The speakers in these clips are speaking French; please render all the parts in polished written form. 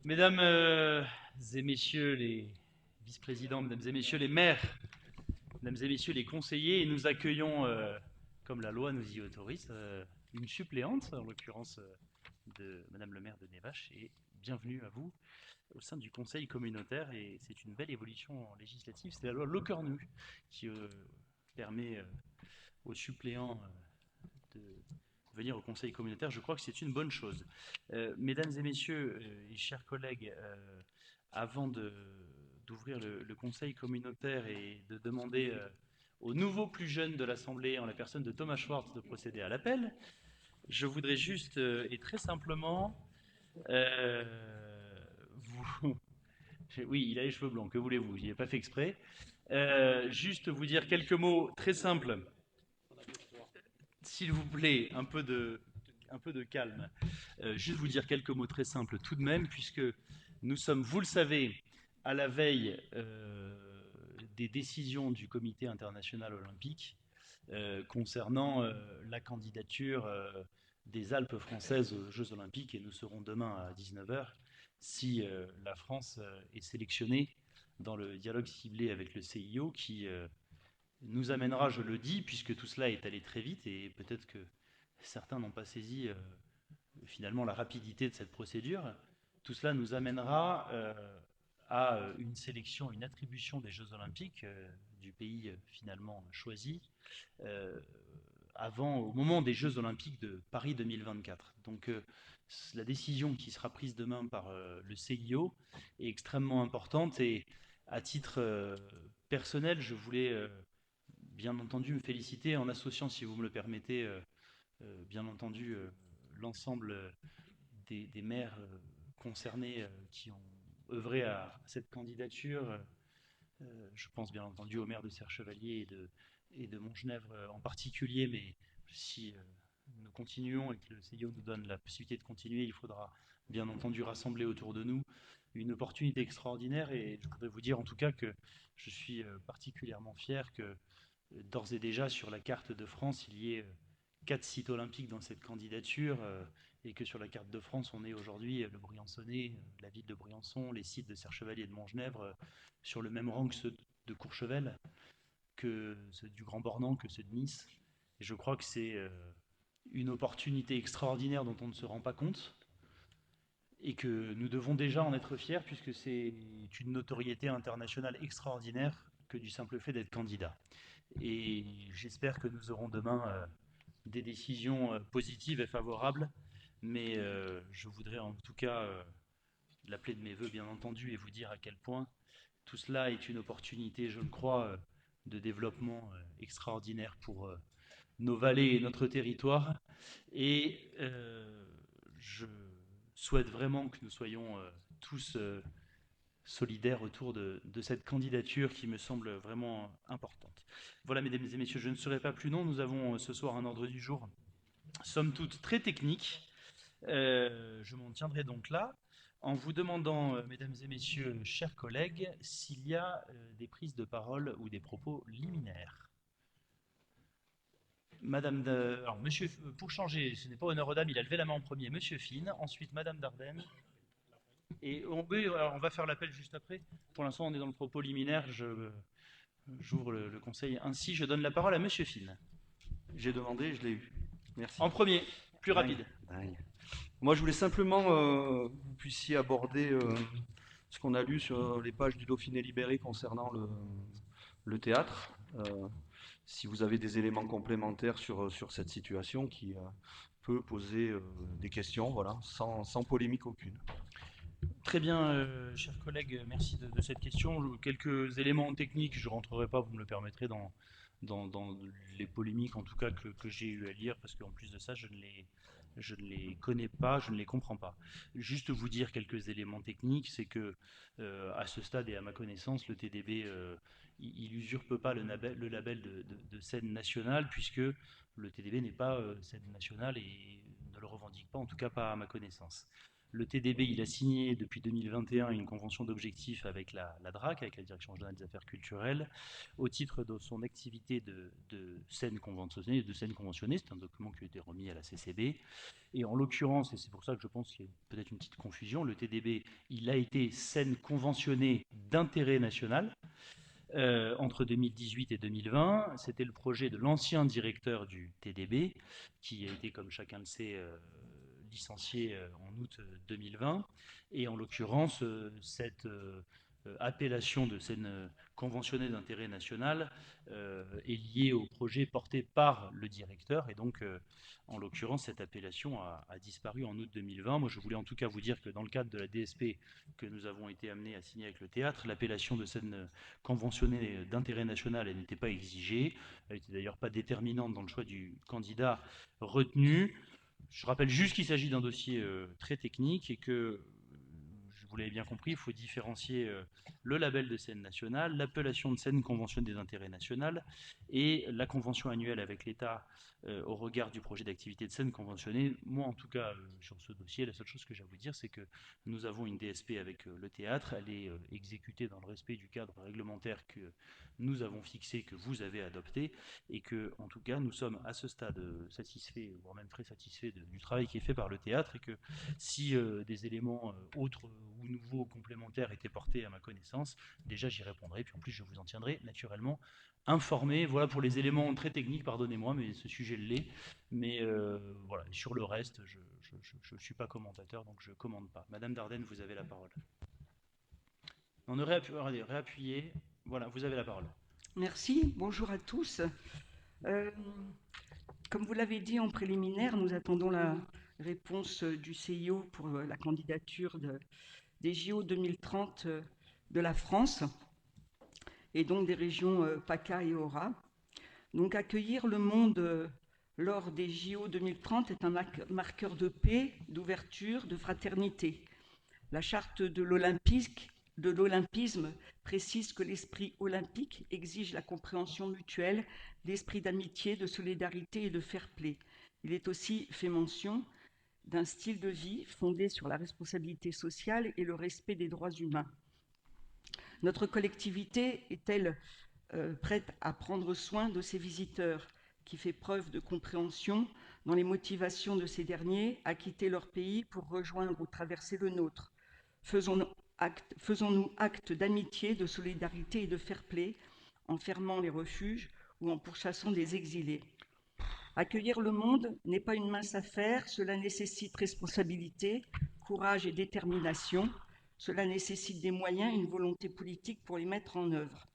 Mesdames et messieurs les vice-présidents, mesdames et messieurs les maires, mesdames et messieurs les conseillers, et nous accueillons, comme la loi nous y autorise, une suppléante, en l'occurrence de Madame le maire de Névache, et bienvenue à vous au sein du conseil communautaire. Et c'est une belle évolution législative, c'est la loi Locornu qui permet aux suppléants de venir au conseil communautaire. Je crois que c'est une bonne chose. Mesdames et messieurs et chers collègues, avant d'ouvrir le conseil communautaire et de demander au nouveau plus jeune de l'Assemblée, en la personne de Thomas Schwartz, de procéder à l'appel, je voudrais juste et très simplement euh, vous... Oui, il a les cheveux blancs, que voulez-vous? J'y ai pas fait exprès. Juste vous dire quelques mots très simples. S'il vous plaît, un peu de calme. Juste vous dire quelques mots très simples tout de même, puisque nous sommes, vous le savez, à la veille des décisions du Comité international olympique concernant la candidature des Alpes françaises aux Jeux olympiques, et nous serons demain à 19 heures si la France est sélectionnée dans le dialogue ciblé avec le CIO qui nous amènera, je le dis, puisque tout cela est allé très vite et peut-être que certains n'ont pas saisi finalement la rapidité de cette procédure, tout cela nous amènera à une sélection, une attribution des Jeux olympiques du pays finalement choisi euh, au moment des Jeux olympiques de Paris 2024. Donc la décision qui sera prise demain par le CIO est extrêmement importante et à titre personnel, je voulais bien entendu me féliciter en associant, si vous me le permettez, bien entendu l'ensemble des maires concernés qui ont œuvré à cette candidature. Je pense bien entendu au maire de Serre-Chevalier et de Montgenèvre en particulier, mais si nous continuons et que le CIO nous donne la possibilité de continuer, il faudra bien entendu rassembler autour de nous une opportunité extraordinaire. Et je voudrais vous dire en tout cas que je suis particulièrement fier que d'ores et déjà sur la carte de France, il y ait 4 sites olympiques dans cette candidature et que sur la carte de France, on ait aujourd'hui le Briançonnais, la ville de Briançon, les sites de Serre-Chevalier et de Montgenèvre sur le même rang que ceux de Courchevel, que ceux du Grand Bornand, que ceux de Nice. Et je crois que c'est une opportunité extraordinaire dont on ne se rend pas compte et que nous devons déjà en être fiers puisque c'est une notoriété internationale extraordinaire que du simple fait d'être candidat. Et j'espère que nous aurons demain des décisions positives et favorables, mais je voudrais en tout cas l'appeler de mes voeux, bien entendu, et vous dire à quel point tout cela est une opportunité, je le crois, de développement extraordinaire pour nos vallées et notre territoire. Et je souhaite vraiment que nous soyons tous solidaires autour de cette candidature qui me semble vraiment importante. Voilà, mesdames et messieurs, je ne serai pas plus long. Nous avons ce soir un ordre du jour, somme toute très technique. Je m'en tiendrai donc là en vous demandant, mesdames et messieurs, chers collègues, s'il y a des prises de parole ou des propos liminaires. Alors, monsieur, pour changer, ce n'est pas honneur aux dames, il a levé la main en premier, monsieur Fine, ensuite madame Dardenne, et on va faire l'appel juste après. Pour l'instant, on est dans le propos liminaire, j'ouvre le conseil. Ainsi, je donne la parole à monsieur Fine. J'ai demandé, je l'ai eu. Merci. En premier, plus Dingue, rapide. dingue. Moi, je voulais simplement que vous puissiez aborder ce qu'on a lu sur les pages du Dauphiné libéré concernant le théâtre. Si vous avez des éléments complémentaires sur cette situation qui peut poser des questions, voilà, sans polémique aucune. Très bien, chers collègues, merci de cette question. Quelques éléments techniques, je ne rentrerai pas, vous me le permettrez, dans les polémiques en tout cas que j'ai eu à lire, parce qu'en plus de ça, je ne les connais pas, je ne les comprends pas. Juste vous dire quelques éléments techniques, c'est que à ce stade et à ma connaissance, le TDB, il usurpe pas le label de scène nationale, puisque le TDB n'est pas scène nationale et ne le revendique pas, en tout cas pas à ma connaissance. Le TDB, il a signé depuis 2021 une convention d'objectifs avec la DRAC, avec la Direction générale des affaires culturelles, au titre de son activité de scène conventionnée. C'est un document qui a été remis à la CCB. Et en l'occurrence, et c'est pour ça que je pense qu'il y a peut-être une petite confusion, le TDB, il a été scène conventionnée d'intérêt national. Entre 2018 et 2020, c'était le projet de l'ancien directeur du TDB, qui a été, comme chacun le sait, licencié en août 2020. Et en l'occurrence, cette appellation de scène conventionnée d'intérêt national est liée au projet porté par le directeur. Et donc, en l'occurrence, cette appellation a disparu en août 2020. Moi, je voulais en tout cas vous dire que dans le cadre de la DSP que nous avons été amenés à signer avec le théâtre, l'appellation de scène conventionnée d'intérêt national, elle n'était pas exigée. Elle n'était d'ailleurs pas déterminante dans le choix du candidat retenu. Je rappelle juste qu'il s'agit d'un dossier très technique et que, vous l'avez bien compris, il faut différencier le label de scène nationale, l'appellation de scène conventionnée d'intérêt national et la convention annuelle avec l'État au regard du projet d'activité de scène conventionnée. Moi, en tout cas, sur ce dossier, la seule chose que j'ai à vous dire, c'est que nous avons une DSP avec le théâtre. Elle est exécutée dans le respect du cadre réglementaire que nous avons fixé, que vous avez adopté, et que, en tout cas, nous sommes à ce stade satisfaits, voire même très satisfaits du travail qui est fait par le théâtre, et que si des éléments autres ou nouveaux, complémentaires étaient portés à ma connaissance, déjà j'y répondrai, puis en plus je vous en tiendrai naturellement informé. Voilà pour les éléments très techniques, pardonnez-moi, mais ce sujet l'est. Mais voilà, sur le reste, je ne suis pas commentateur, donc je ne commande pas. Madame Dardenne, vous avez la parole. On aurait réappuyer. Voilà, vous avez la parole. Merci, bonjour à tous. Comme vous l'avez dit en préliminaire, nous attendons la réponse du CIO pour la candidature des JO 2030 de la France et donc des régions PACA et AURA. Donc accueillir le monde lors des JO 2030 est un marqueur de paix, d'ouverture, de fraternité. La charte de l'olympisme précise que l'esprit olympique exige la compréhension mutuelle, l'esprit d'amitié, de solidarité et de fair-play. Il est aussi fait mention d'un style de vie fondé sur la responsabilité sociale et le respect des droits humains. Notre collectivité est-elle prête à prendre soin de ses visiteurs, qui fait preuve de compréhension dans les motivations de ces derniers à quitter leur pays pour rejoindre ou traverser le nôtre? Faisons-nous acte d'amitié, de solidarité et de fair-play en fermant les refuges ou en pourchassant des exilés? Accueillir le monde n'est pas une mince affaire, cela nécessite responsabilité, courage et détermination. Cela nécessite des moyens et une volonté politique pour les mettre en œuvre.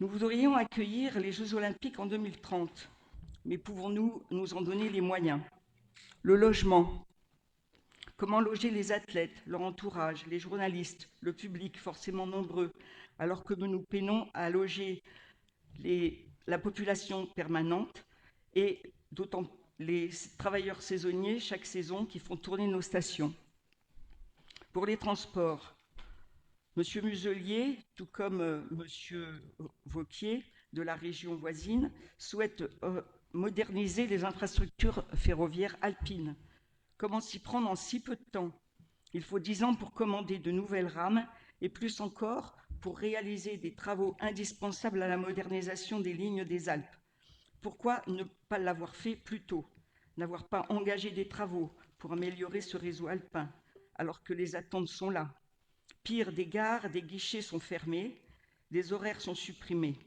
Nous voudrions accueillir les Jeux Olympiques en 2030, mais pouvons-nous nous en donner les moyens? Le logement. Comment loger les athlètes, leur entourage, les journalistes, le public forcément nombreux, alors que nous peinons à loger la population permanente et d'autant les travailleurs saisonniers chaque saison qui font tourner nos stations? Pour les transports, M. Muselier, tout comme M. Vauquier de la région voisine, souhaite moderniser les infrastructures ferroviaires alpines. Comment s'y prendre en si peu de temps? Il faut 10 ans pour commander de nouvelles rames et plus encore pour réaliser des travaux indispensables à la modernisation des lignes des Alpes. Pourquoi ne pas l'avoir fait plus tôt? N'avoir pas engagé des travaux pour améliorer ce réseau alpin alors que les attentes sont là? Pire, des gares, des guichets sont fermés, des horaires sont supprimés.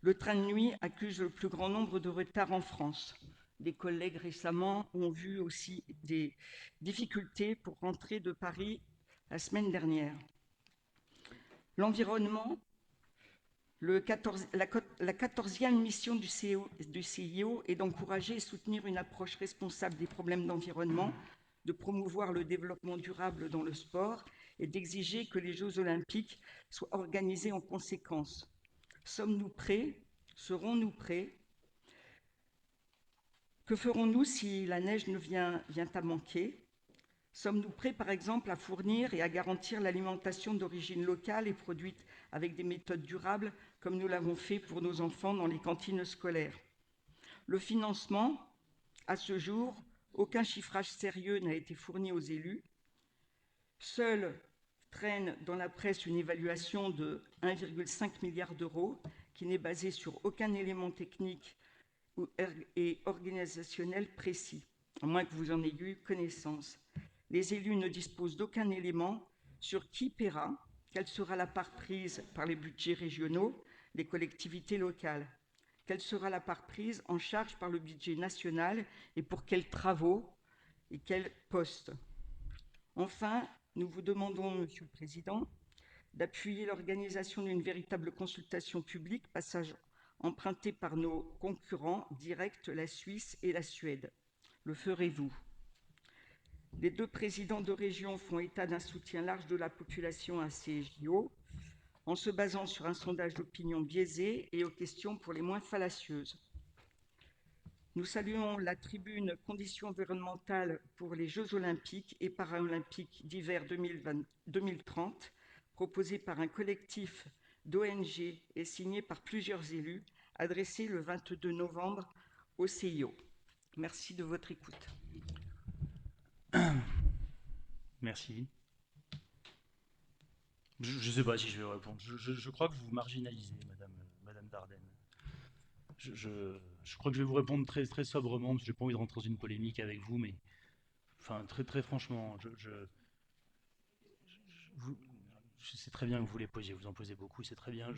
Le train de nuit accuse le plus grand nombre de retards en France. Des collègues récemment ont vu aussi des difficultés pour rentrer de Paris la semaine dernière. L'environnement, la 14e mission du CIO est d'encourager et soutenir une approche responsable des problèmes d'environnement, de promouvoir le développement durable dans le sport et d'exiger que les Jeux olympiques soient organisés en conséquence. Sommes-nous prêts? Serons-nous prêts? Que ferons-nous si la neige vient à manquer? Sommes-nous prêts, par exemple, à fournir et à garantir l'alimentation d'origine locale et produite avec des méthodes durables, comme nous l'avons fait pour nos enfants dans les cantines scolaires? Le financement, à ce jour, Aucun chiffrage sérieux n'a été fourni aux élus. Seule traîne dans la presse une évaluation de 1,5 milliard d'euros qui n'est basée sur aucun élément technique et organisationnel précis, à moins que vous en ayez eu connaissance. Les élus ne disposent d'aucun élément sur qui paiera, quelle sera la part prise par les budgets régionaux, les collectivités locales, quelle sera la part prise en charge par le budget national et pour quels travaux et quels postes. Enfin, nous vous demandons, Monsieur le Président, d'appuyer l'organisation d'une véritable consultation publique, passage emprunté par nos concurrents directs, la Suisse et la Suède. Le ferez-vous? Les 2 présidents de région font état d'un soutien large de la population à ces JO, en se basant sur un sondage d'opinion biaisé et aux questions pour les moins fallacieuses. Nous saluons la tribune Conditions environnementales pour les Jeux olympiques et paralympiques d'hiver 2030, proposée par un collectif d'ONG et signée par plusieurs élus, adressée le 22 novembre au CIO. Merci de votre écoute. Merci. Je ne sais pas si je vais répondre. Je crois que vous marginalisez, Madame Dardenne. Je crois que je vais vous répondre très, très sobrement, parce que je n'ai pas envie de rentrer dans une polémique avec vous, mais enfin, très, très franchement, je sais très bien que vous les posiez, vous en posez beaucoup, c'est très bien.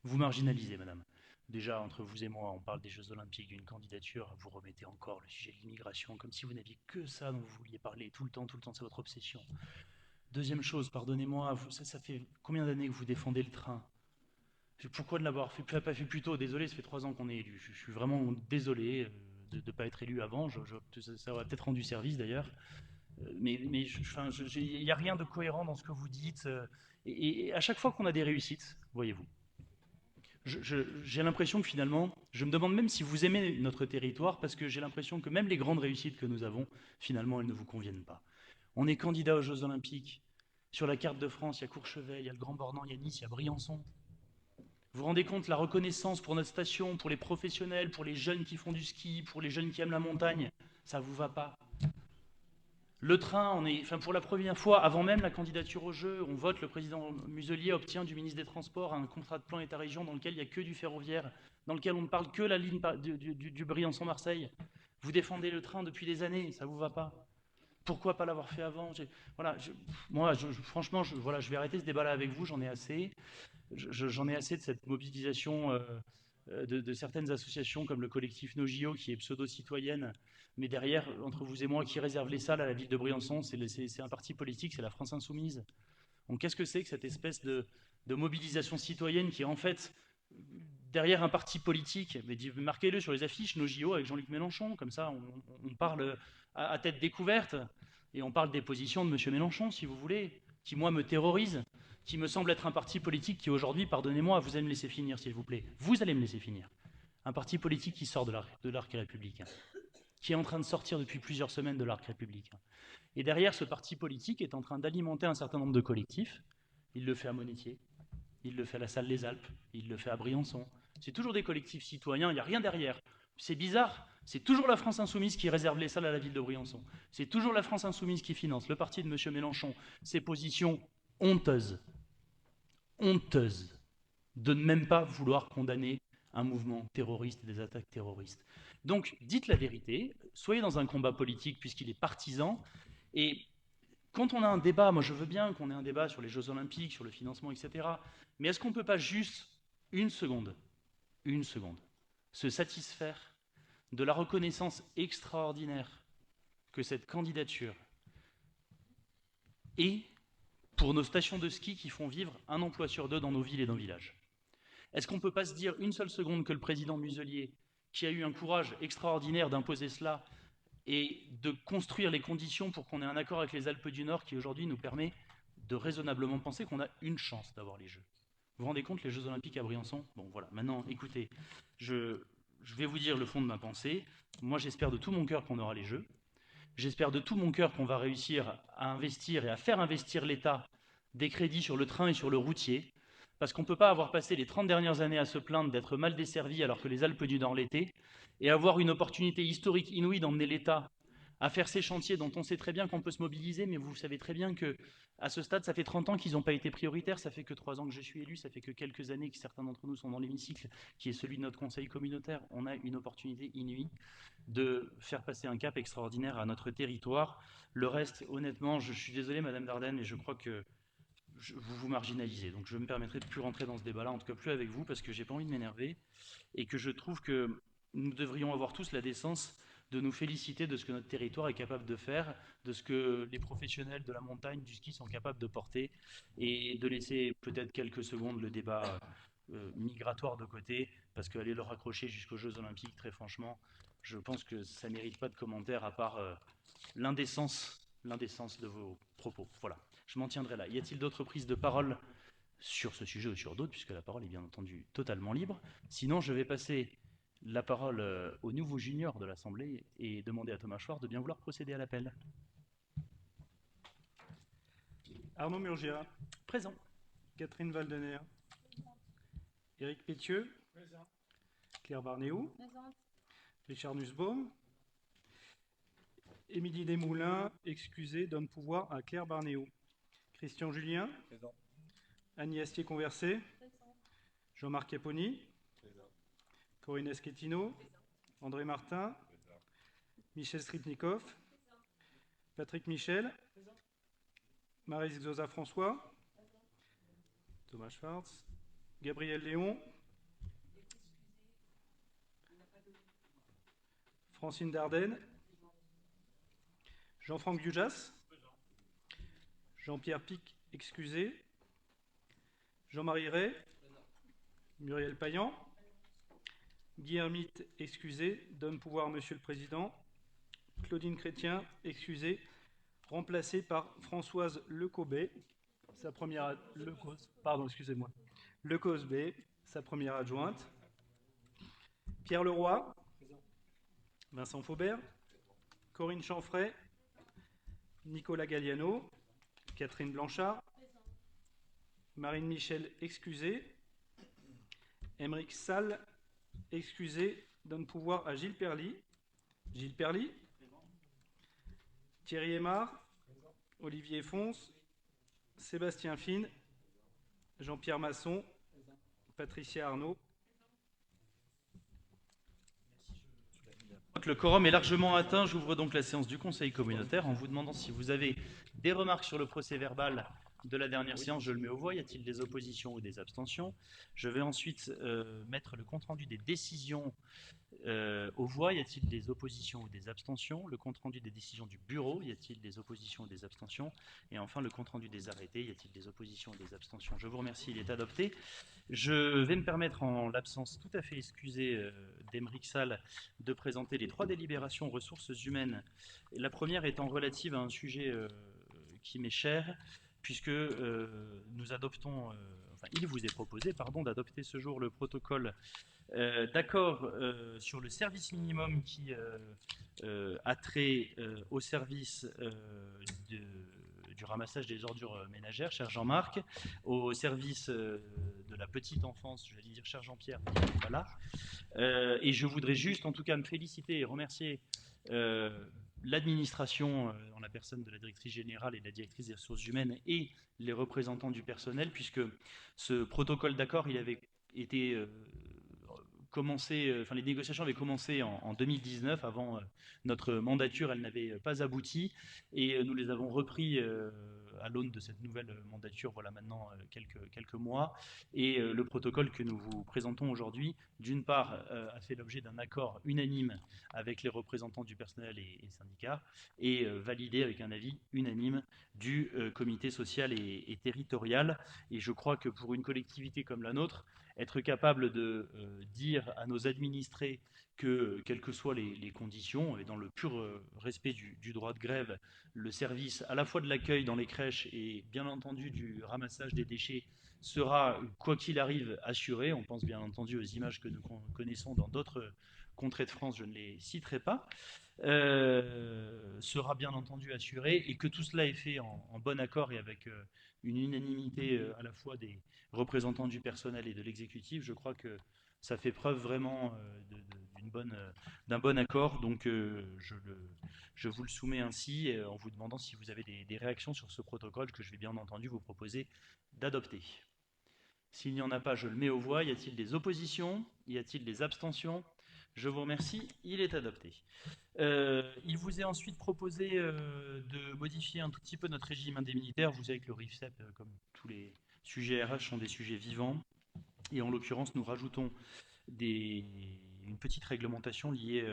Vous marginalisez, madame. Déjà, entre vous et moi, on parle des Jeux Olympiques, d'une candidature, vous remettez encore le sujet de l'immigration, comme si vous n'aviez que ça dont vous vouliez parler tout le temps, c'est votre obsession. Deuxième chose, pardonnez-moi, ça fait combien d'années que vous défendez le train? Pourquoi ne l'avoir pas fait plus tôt? Désolé, ça fait 3 ans qu'on est élu. Je suis vraiment désolé de ne pas être élu avant. Ça aurait peut-être rendu service d'ailleurs. Mais il n'y a rien de cohérent dans ce que vous dites. Et à chaque fois qu'on a des réussites, voyez-vous, j'ai l'impression que finalement, je me demande même si vous aimez notre territoire, parce que j'ai l'impression que même les grandes réussites que nous avons, finalement, elles ne vous conviennent pas. On est candidat aux Jeux Olympiques. Sur la carte de France, il y a Courchevel, il y a le Grand Bornand, il y a Nice, il y a Briançon. Vous vous rendez compte, la reconnaissance pour notre station, pour les professionnels, pour les jeunes qui font du ski, pour les jeunes qui aiment la montagne, ça ne vous va pas. Le train, pour la première fois, avant même la candidature au jeu, on vote, le président Muselier obtient du ministre des Transports un contrat de plan État-région dans lequel il n'y a que du ferroviaire, dans lequel on ne parle que la ligne du Briançon-Marseille. Vous défendez le train depuis des années, ça ne vous va pas. Pourquoi pas l'avoir fait avant? Franchement, je vais arrêter ce débat-là avec vous, j'en ai assez. J'en ai assez de cette mobilisation de certaines associations comme le collectif NoJO qui est pseudo-citoyenne, mais derrière, entre vous et moi, qui réserve les salles à la ville de Briançon, c'est un parti politique, c'est la France Insoumise. Donc qu'est-ce que c'est que cette espèce de mobilisation citoyenne qui est en fait derrière un parti politique? Mais marquez-le sur les affiches, NoJO avec Jean-Luc Mélenchon, comme ça on parle à tête découverte, et on parle des positions de M. Mélenchon, si vous voulez, qui moi me terrorise, qui me semble être un parti politique qui aujourd'hui, pardonnez-moi, vous allez me laisser finir s'il vous plaît, vous allez me laisser finir, un parti politique qui sort de l'arc républicain, qui est en train de sortir depuis plusieurs semaines de l'arc républicain. Et derrière, ce parti politique est en train d'alimenter un certain nombre de collectifs. Il le fait à Monétier, il le fait à la Salle des Alpes, il le fait à Briançon. C'est toujours des collectifs citoyens, il n'y a rien derrière. C'est bizarre, c'est toujours la France Insoumise qui réserve les salles à la ville de Briançon. C'est toujours la France Insoumise qui finance, le parti de M. Mélenchon, ses positions honteuses, de ne même pas vouloir condamner un mouvement terroriste et des attaques terroristes. Donc, dites la vérité, soyez dans un combat politique puisqu'il est partisan, et quand on a un débat, moi je veux bien qu'on ait un débat sur les Jeux Olympiques, sur le financement, etc., mais est-ce qu'on ne peut pas juste, une seconde, se satisfaire de la reconnaissance extraordinaire que cette candidature est pour nos stations de ski qui font vivre un emploi sur 2 dans nos villes et dans nos villages? Est-ce qu'on ne peut pas se dire une seule seconde que le président Muselier, qui a eu un courage extraordinaire d'imposer cela et de construire les conditions pour qu'on ait un accord avec les Alpes du Nord qui aujourd'hui nous permet de raisonnablement penser qu'on a une chance d'avoir les Jeux? Vous vous rendez compte, les Jeux Olympiques à Briançon? Bon voilà, maintenant écoutez, je vais vous dire le fond de ma pensée. Moi j'espère de tout mon cœur qu'on aura les Jeux. J'espère de tout mon cœur qu'on va réussir à investir et à faire investir l'État des crédits sur le train et sur le routier, parce qu'on ne peut pas avoir passé les 30 dernières années à se plaindre d'être mal desservi alors que les Alpes du Nord l'étaient, et avoir une opportunité historique inouïe d'emmener l'État à faire ces chantiers dont on sait très bien qu'on peut se mobiliser, mais vous savez très bien que à ce stade, ça fait 30 ans qu'ils n'ont pas été prioritaires, ça fait que 3 ans que je suis élu, ça fait que quelques années que certains d'entre nous sont dans l'hémicycle, qui est celui de notre conseil communautaire. On a une opportunité inouïe de faire passer un cap extraordinaire à notre territoire. Le reste, honnêtement, je suis désolé, Madame Dardenne, et je crois que vous vous marginalisez. Donc je me permettrai de plus rentrer dans ce débat-là, en tout cas plus avec vous, parce que j'ai pas envie de m'énerver, et que je trouve que nous devrions avoir tous la décence de nous féliciter de ce que notre territoire est capable de faire, de ce que les professionnels de la montagne, du ski sont capables de porter, et de laisser peut-être quelques secondes le débat migratoire de côté, parce qu'aller le raccrocher jusqu'aux Jeux Olympiques, très franchement, je pense que ça ne mérite pas de commentaires à part l'indécence de vos propos. Voilà, je m'en tiendrai là. Y a-t-il d'autres prises de parole sur ce sujet ou sur d'autres, puisque la parole est bien entendu totalement libre? Sinon, je vais passer la parole au nouveau junior de l'Assemblée et demander à Thomas Chouard de bien vouloir procéder à l'appel. Arnaud Murgia. Présent. Catherine Valdener. Éric Pétieux. Présent. Claire Barnéou. Présente. Richard Nussbaum. Émilie Desmoulins, excusée, donne pouvoir à Claire Barnéou. Christian Julien. Présent. Annie Astier-Conversé. Présent. Jean-Marc Caponi. Présent. Corinne Esquetino. André Martin. Présent. Michel Stripnikov. Patrick Michel. Présent. Marie Xosa François. Thomas Schwartz. Gabriel Léon. Francine Dardenne. Jean-Franck Dujas. Jean-Pierre Pic, excusé. Jean-Marie Ray. Muriel Payan. Guy Hermite, excusé. Donne pouvoir à Monsieur le Président. Claudine Chrétien, excusé. Remplacée par Françoise Lecosbé, sa première Lecosbé, sa première adjointe. Pierre Leroy. Vincent Faubert. Corinne Chanfray. Nicolas Galliano. Catherine Blanchard. Marine Michel, excusée. Émeric Salle, excusé. Donne pouvoir à Gilles Perly. Gilles Perly. Thierry Aymar. Olivier Fons. Sébastien Fine. Jean-Pierre Masson. Patricia Arnaud. Le quorum est largement atteint. J'ouvre donc la séance du Conseil communautaire en vous demandant si vous avez des remarques sur le procès-verbal de la dernière séance. Je le mets aux voix. Y a-t-il des oppositions ou des abstentions? Je vais ensuite mettre le compte-rendu des décisions aux voix. Y a-t-il des oppositions ou des abstentions? Le compte-rendu des décisions du bureau. Y a-t-il des oppositions ou des abstentions? Et enfin, le compte-rendu des arrêtés. Y a-t-il des oppositions ou des abstentions? Je vous remercie, il est adopté. Je vais me permettre, en l'absence tout à fait excusée d'Émeric Salle, de présenter les 3 délibérations ressources humaines. La première étant relative à un sujet qui m'est cher, puisque nous adoptons, enfin, il vous est proposé, pardon, d'adopter ce jour le protocole d'accord sur le service minimum qui a trait au service du ramassage des ordures ménagères, cher Jean-Marc, au service de la petite enfance, je vais dire cher Jean-Pierre, voilà. Et je voudrais juste en tout cas me féliciter et remercier l'administration, en la personne de la directrice générale et de la directrice des ressources humaines et les représentants du personnel, puisque ce protocole d'accord, il avait été commencé, enfin les négociations avaient commencé en 2019, avant notre mandature, elle n'avait pas abouti, et nous les avons repris à l'aune de cette nouvelle mandature, voilà maintenant quelques mois, et le protocole que nous vous présentons aujourd'hui, d'une part, a fait l'objet d'un accord unanime avec les représentants du personnel et syndicats, et validé avec un avis unanime du comité social et territorial, et je crois que pour une collectivité comme la nôtre, être capable de dire à nos administrés que, quelles que soient les conditions, et dans le pur respect du droit de grève, le service à la fois de l'accueil dans les crèches et bien entendu du ramassage des déchets sera, quoi qu'il arrive, assuré. On pense bien entendu aux images que nous connaissons dans d'autres contrées de France, je ne les citerai pas, sera bien entendu assuré, et que tout cela est fait en bon accord et avec une unanimité à la fois des représentants du personnel et de l'exécutif. Je crois que ça fait preuve vraiment d'une d'un bon accord. Donc je vous le soumets ainsi en vous demandant si vous avez des réactions sur ce protocole que je vais bien entendu vous proposer d'adopter. S'il n'y en a pas, je le mets aux voix. Y a-t-il des oppositions? Y a-t-il des abstentions? Je vous remercie, il est adopté. Il vous est ensuite proposé de modifier un tout petit peu notre régime indemnitaire. Vous savez que le RIFSEP, comme tous les sujets RH, sont des sujets vivants. Et en l'occurrence, nous rajoutons une petite réglementation liée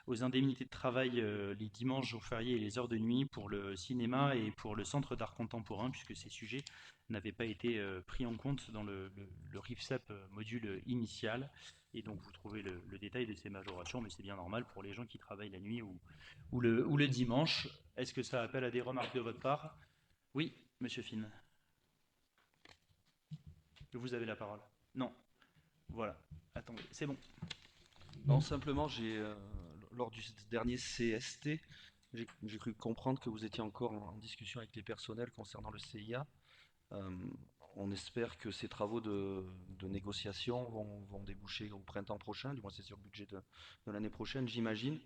aux indemnités de travail les dimanches, jours fériés et les heures de nuit pour le cinéma et pour le centre d'art contemporain, puisque ces sujets n'avaient pas été pris en compte dans le RIFSEP module initial. Et donc vous trouvez le détail de ces majorations, mais c'est bien normal pour les gens qui travaillent la nuit ou le dimanche. Est-ce que ça appelle à des remarques de votre part? Oui, monsieur Finn. Vous avez la parole. Non. Voilà. Attendez, c'est bon. Non, simplement, lors du dernier CST, j'ai cru comprendre que vous étiez encore en discussion avec les personnels concernant le CIA. On espère que ces travaux de négociation vont déboucher au printemps prochain, du moins c'est sur le budget de l'année prochaine, j'imagine.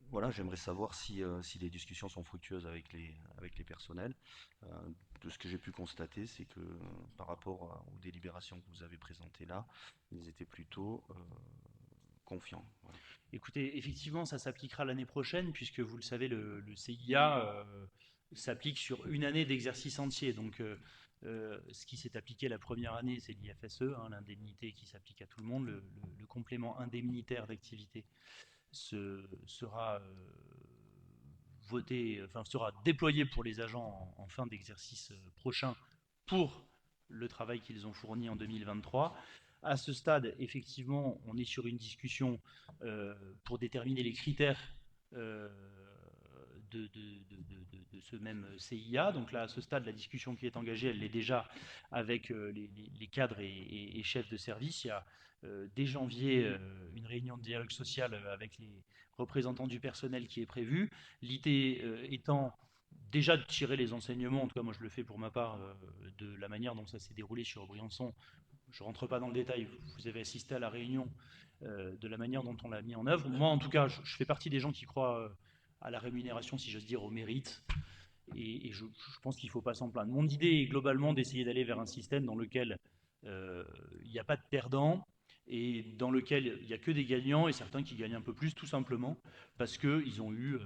Voilà, j'aimerais savoir si les discussions sont fructueuses avec les personnels. De ce que j'ai pu constater, c'est que par rapport aux délibérations que vous avez présentées là, ils étaient plutôt confiants. Voilà. Écoutez, effectivement, ça s'appliquera l'année prochaine, puisque vous le savez, le CIA s'applique sur une année d'exercice entier. Donc, ce qui s'est appliqué la première année, c'est l'IFSE, hein, l'indemnité qui s'applique à tout le monde. Le complément indemnitaire d'activité sera sera déployé pour les agents en fin d'exercice prochain pour le travail qu'ils ont fourni en 2023. À ce stade, effectivement, on est sur une discussion pour déterminer les critères de ce même CIA. Donc là, à ce stade, la discussion qui est engagée, elle l'est déjà avec les cadres et chefs de service. Il y a dès janvier une réunion de dialogue social avec les représentants du personnel qui est prévue. L'idée étant déjà de tirer les enseignements, en tout cas moi je le fais pour ma part, de la manière dont ça s'est déroulé sur Briançon. Je ne rentre pas dans le détail, vous avez assisté à la réunion, de la manière dont on l'a mis en œuvre. Moi en tout cas, je fais partie des gens qui croient à la rémunération, si j'ose dire, au mérite. Et je pense qu'il ne faut pas s'en plaindre. Mon idée est globalement d'essayer d'aller vers un système dans lequel il n'y a pas de perdants et dans lequel il n'y a que des gagnants et certains qui gagnent un peu plus, tout simplement parce qu'ils ont eu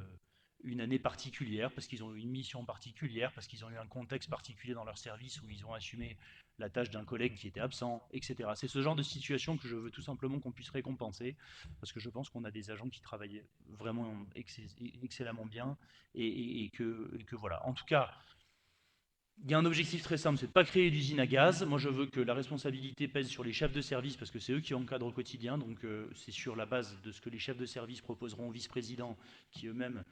une année particulière, parce qu'ils ont eu une mission particulière, parce qu'ils ont eu un contexte particulier dans leur service où ils ont assumé la tâche d'un collègue qui était absent, etc. C'est ce genre de situation que je veux tout simplement qu'on puisse récompenser, parce que je pense qu'on a des agents qui travaillent vraiment excellemment bien, et que voilà. En tout cas, il y a un objectif très simple, c'est de ne pas créer d'usine à gaz. Moi, je veux que la responsabilité pèse sur les chefs de service, parce que c'est eux qui encadrent au quotidien. Donc, c'est sur la base de ce que les chefs de service proposeront aux vice-présidents, qui eux-mêmes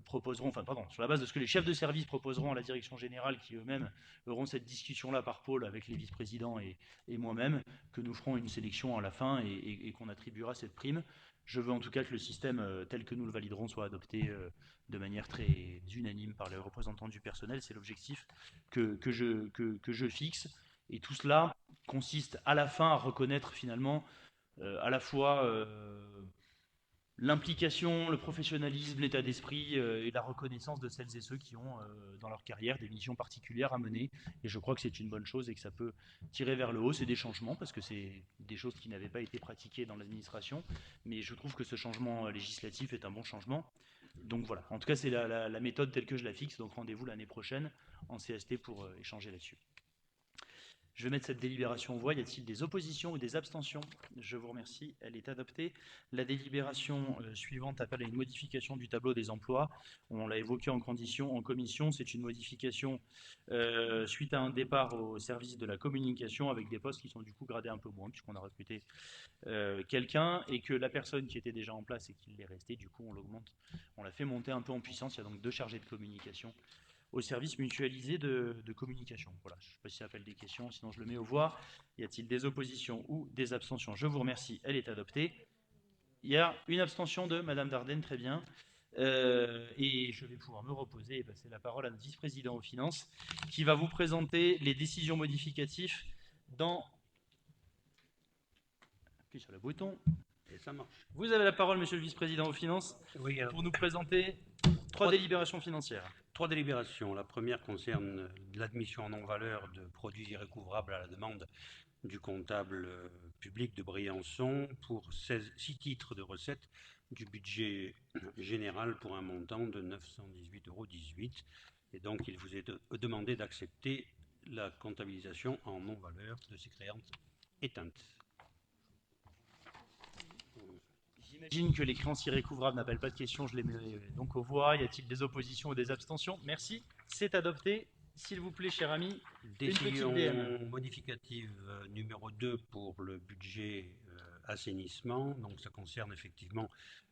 sur la base de ce que les chefs de service proposeront à la direction générale, qui eux-mêmes auront cette discussion-là par pôle avec les vice-présidents et moi-même, que nous ferons une sélection à la fin et qu'on attribuera cette prime. Je veux en tout cas que le système tel que nous le validerons soit adopté de manière très unanime par les représentants du personnel. C'est l'objectif que je fixe. Et tout cela consiste à la fin à reconnaître finalement à la fois l'implication, le professionnalisme, l'état d'esprit et la reconnaissance de celles et ceux qui ont dans leur carrière des missions particulières à mener. Et je crois que c'est une bonne chose et que ça peut tirer vers le haut. C'est des changements parce que c'est des choses qui n'avaient pas été pratiquées dans l'administration. Mais je trouve que ce changement législatif est un bon changement. Donc voilà, en tout cas c'est la méthode telle que je la fixe. Donc rendez-vous l'année prochaine en CST pour échanger là-dessus. Je vais mettre cette délibération en voie. Y a-t-il des oppositions ou des abstentions? Je vous remercie, elle est adoptée. La délibération suivante appelle à une modification du tableau des emplois. On l'a évoqué en commission, c'est une modification suite à un départ au service de la communication avec des postes qui sont du coup gradés un peu moins puisqu'on a recruté quelqu'un et que la personne qui était déjà en place et qui l'est restée, du coup on l'a fait monter un peu en puissance. Il y a donc 2 chargés de communication au service mutualisé de communication. Voilà, je ne sais pas si ça appelle des questions, sinon je le mets aux voix. Y a-t-il des oppositions ou des abstentions? Je vous remercie, elle est adoptée. Il y a une abstention de Madame Dardenne, très bien. Et je vais pouvoir me reposer et passer la parole à notre vice-président aux finances qui va vous présenter les décisions modificatives dans... Appuie sur le bouton. Et ça marche. Vous avez la parole, monsieur le vice-président aux finances, Oui, pour nous présenter trois délibérations financières. 3 délibérations. La première concerne l'admission en non-valeur de produits irrécouvrables à la demande du comptable public de Briançon pour 6 titres de recettes du budget général pour un montant de 918,18 €. Et donc, il vous est demandé d'accepter la comptabilisation en non-valeur de ces créances éteintes. J'imagine que les créances irrécouvrables n'appellent pas de questions, je les mets donc aux voix. Y a-t-il des oppositions ou des abstentions? Merci, c'est adopté. S'il vous plaît, cher ami, Décision une petite DM. modificative numéro 2 pour le budget assainissement. Donc ça concerne effectivement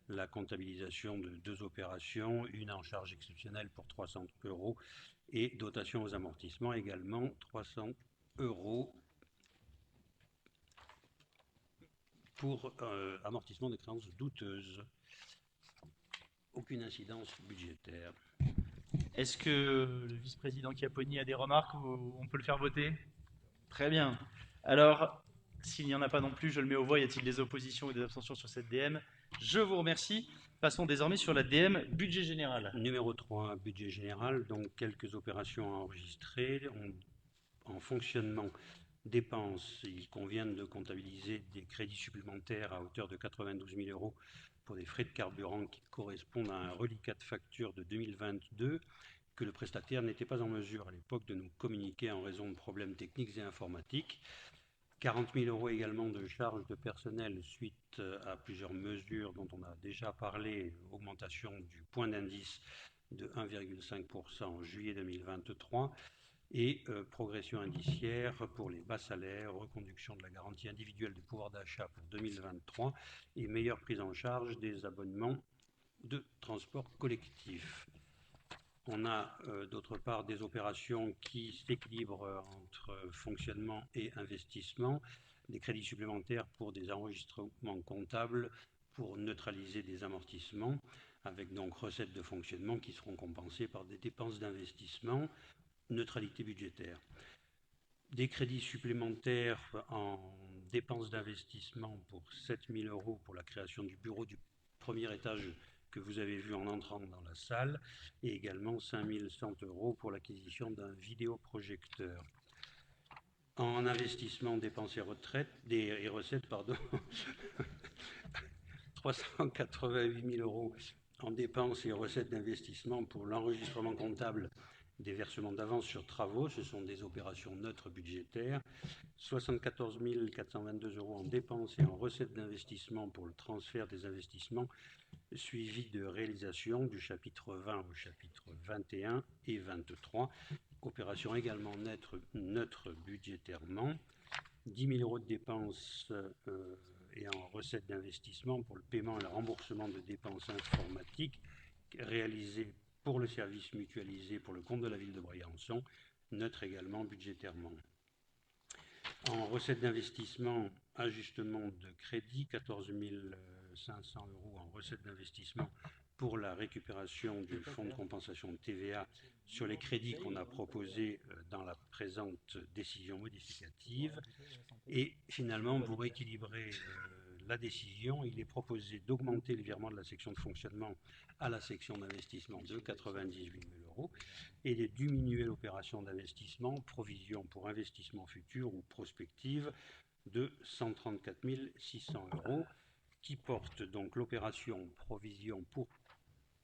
la comptabilisation de 2 opérations, une en charge exceptionnelle pour 300 € et dotation aux amortissements également 300 € pour amortissement de créances douteuses. Aucune incidence budgétaire. Est-ce que le vice-président Chiapponi a des remarques ou on peut le faire voter? Très bien. Alors, s'il n'y en a pas non plus, je le mets aux voix. Y a-t-il des oppositions ou des abstentions sur cette DM? Je vous remercie. Passons désormais sur la DM budget général. Numéro 3, budget général. Donc quelques opérations à enregistrer. En fonctionnement dépenses, il convient de comptabiliser des crédits supplémentaires à hauteur de 92 000 € pour des frais de carburant qui correspondent à un reliquat de facture de 2022 que le prestataire n'était pas en mesure à l'époque de nous communiquer en raison de problèmes techniques et informatiques. 40 000 € également de charges de personnel suite à plusieurs mesures dont on a déjà parlé, augmentation du point d'indice de 1,5% en juillet 2023 et progression indiciaire pour les bas salaires, reconduction de la garantie individuelle de pouvoir d'achat pour 2023 et meilleure prise en charge des abonnements de transport collectif. On a d'autre part des opérations qui s'équilibrent entre fonctionnement et investissement, des crédits supplémentaires pour des enregistrements comptables pour neutraliser des amortissements, avec donc recettes de fonctionnement qui seront compensées par des dépenses d'investissement, neutralité budgétaire. Des crédits supplémentaires en dépenses d'investissement pour 7 000 € pour la création du bureau du premier étage que vous avez vu en entrant dans la salle, et également 5 100 € pour l'acquisition d'un vidéoprojecteur. En investissement, dépenses et recettes, 388 000 € en dépenses et recettes d'investissement pour l'enregistrement comptable des versements d'avance sur travaux, ce sont des opérations neutres budgétaires. 74 422 € en dépenses et en recettes d'investissement pour le transfert des investissements suivi de réalisation du chapitre 20 au chapitre 21 et 23. Opération également neutre budgétairement. 10 000 € de dépenses et en recettes d'investissement pour le paiement et le remboursement de dépenses informatiques réalisées pour le service mutualisé pour le compte de la ville de Briançon, neutre également budgétairement. En recettes d'investissement, ajustement de crédit, 14 500 € en recettes d'investissement pour la récupération du fonds de compensation de TVA sur les crédits qu'on a proposés dans la présente décision modificative. Et finalement, pour rééquilibrer la décision, il est proposé d'augmenter le virement de la section de fonctionnement à la section d'investissement de 98 000 € et de diminuer l'opération d'investissement, provision pour investissement futur ou prospective de 134 600 € qui porte donc l'opération provision pour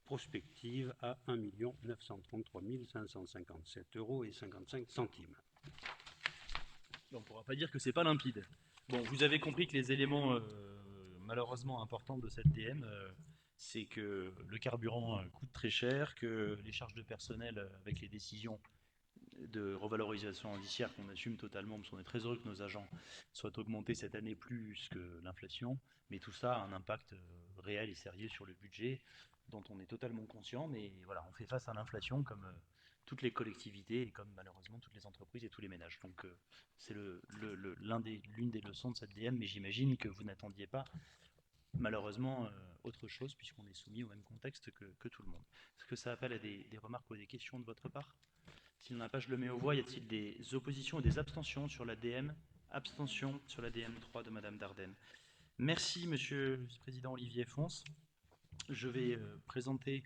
prospective à 1 933 557 € et 55 centimes. On ne pourra pas dire que c'est pas limpide. Bon, vous avez compris que les éléments malheureusement importants de cette DM, c'est que le carburant coûte très cher, que les charges de personnel avec les décisions de revalorisation indiciaire qu'on assume totalement, parce qu'on est très heureux que nos agents soient augmentés cette année plus que l'inflation, mais tout ça a un impact réel et sérieux sur le budget dont on est totalement conscient, mais voilà, on fait face à l'inflation comme toutes les collectivités et comme malheureusement toutes les entreprises et tous les ménages. Donc c'est l'une des leçons de cette DM, mais j'imagine que vous n'attendiez pas malheureusement autre chose puisqu'on est soumis au même contexte que tout le monde. Est-ce que ça appelle à des remarques ou des questions de votre part? S'il n'y en a pas, je le mets aux voix. Y a-t-il des oppositions ou des abstentions sur la DM? Abstention sur la DM 3 de Madame Dardenne. Merci, Monsieur le Vice-président Olivier Fons. Je vais présenter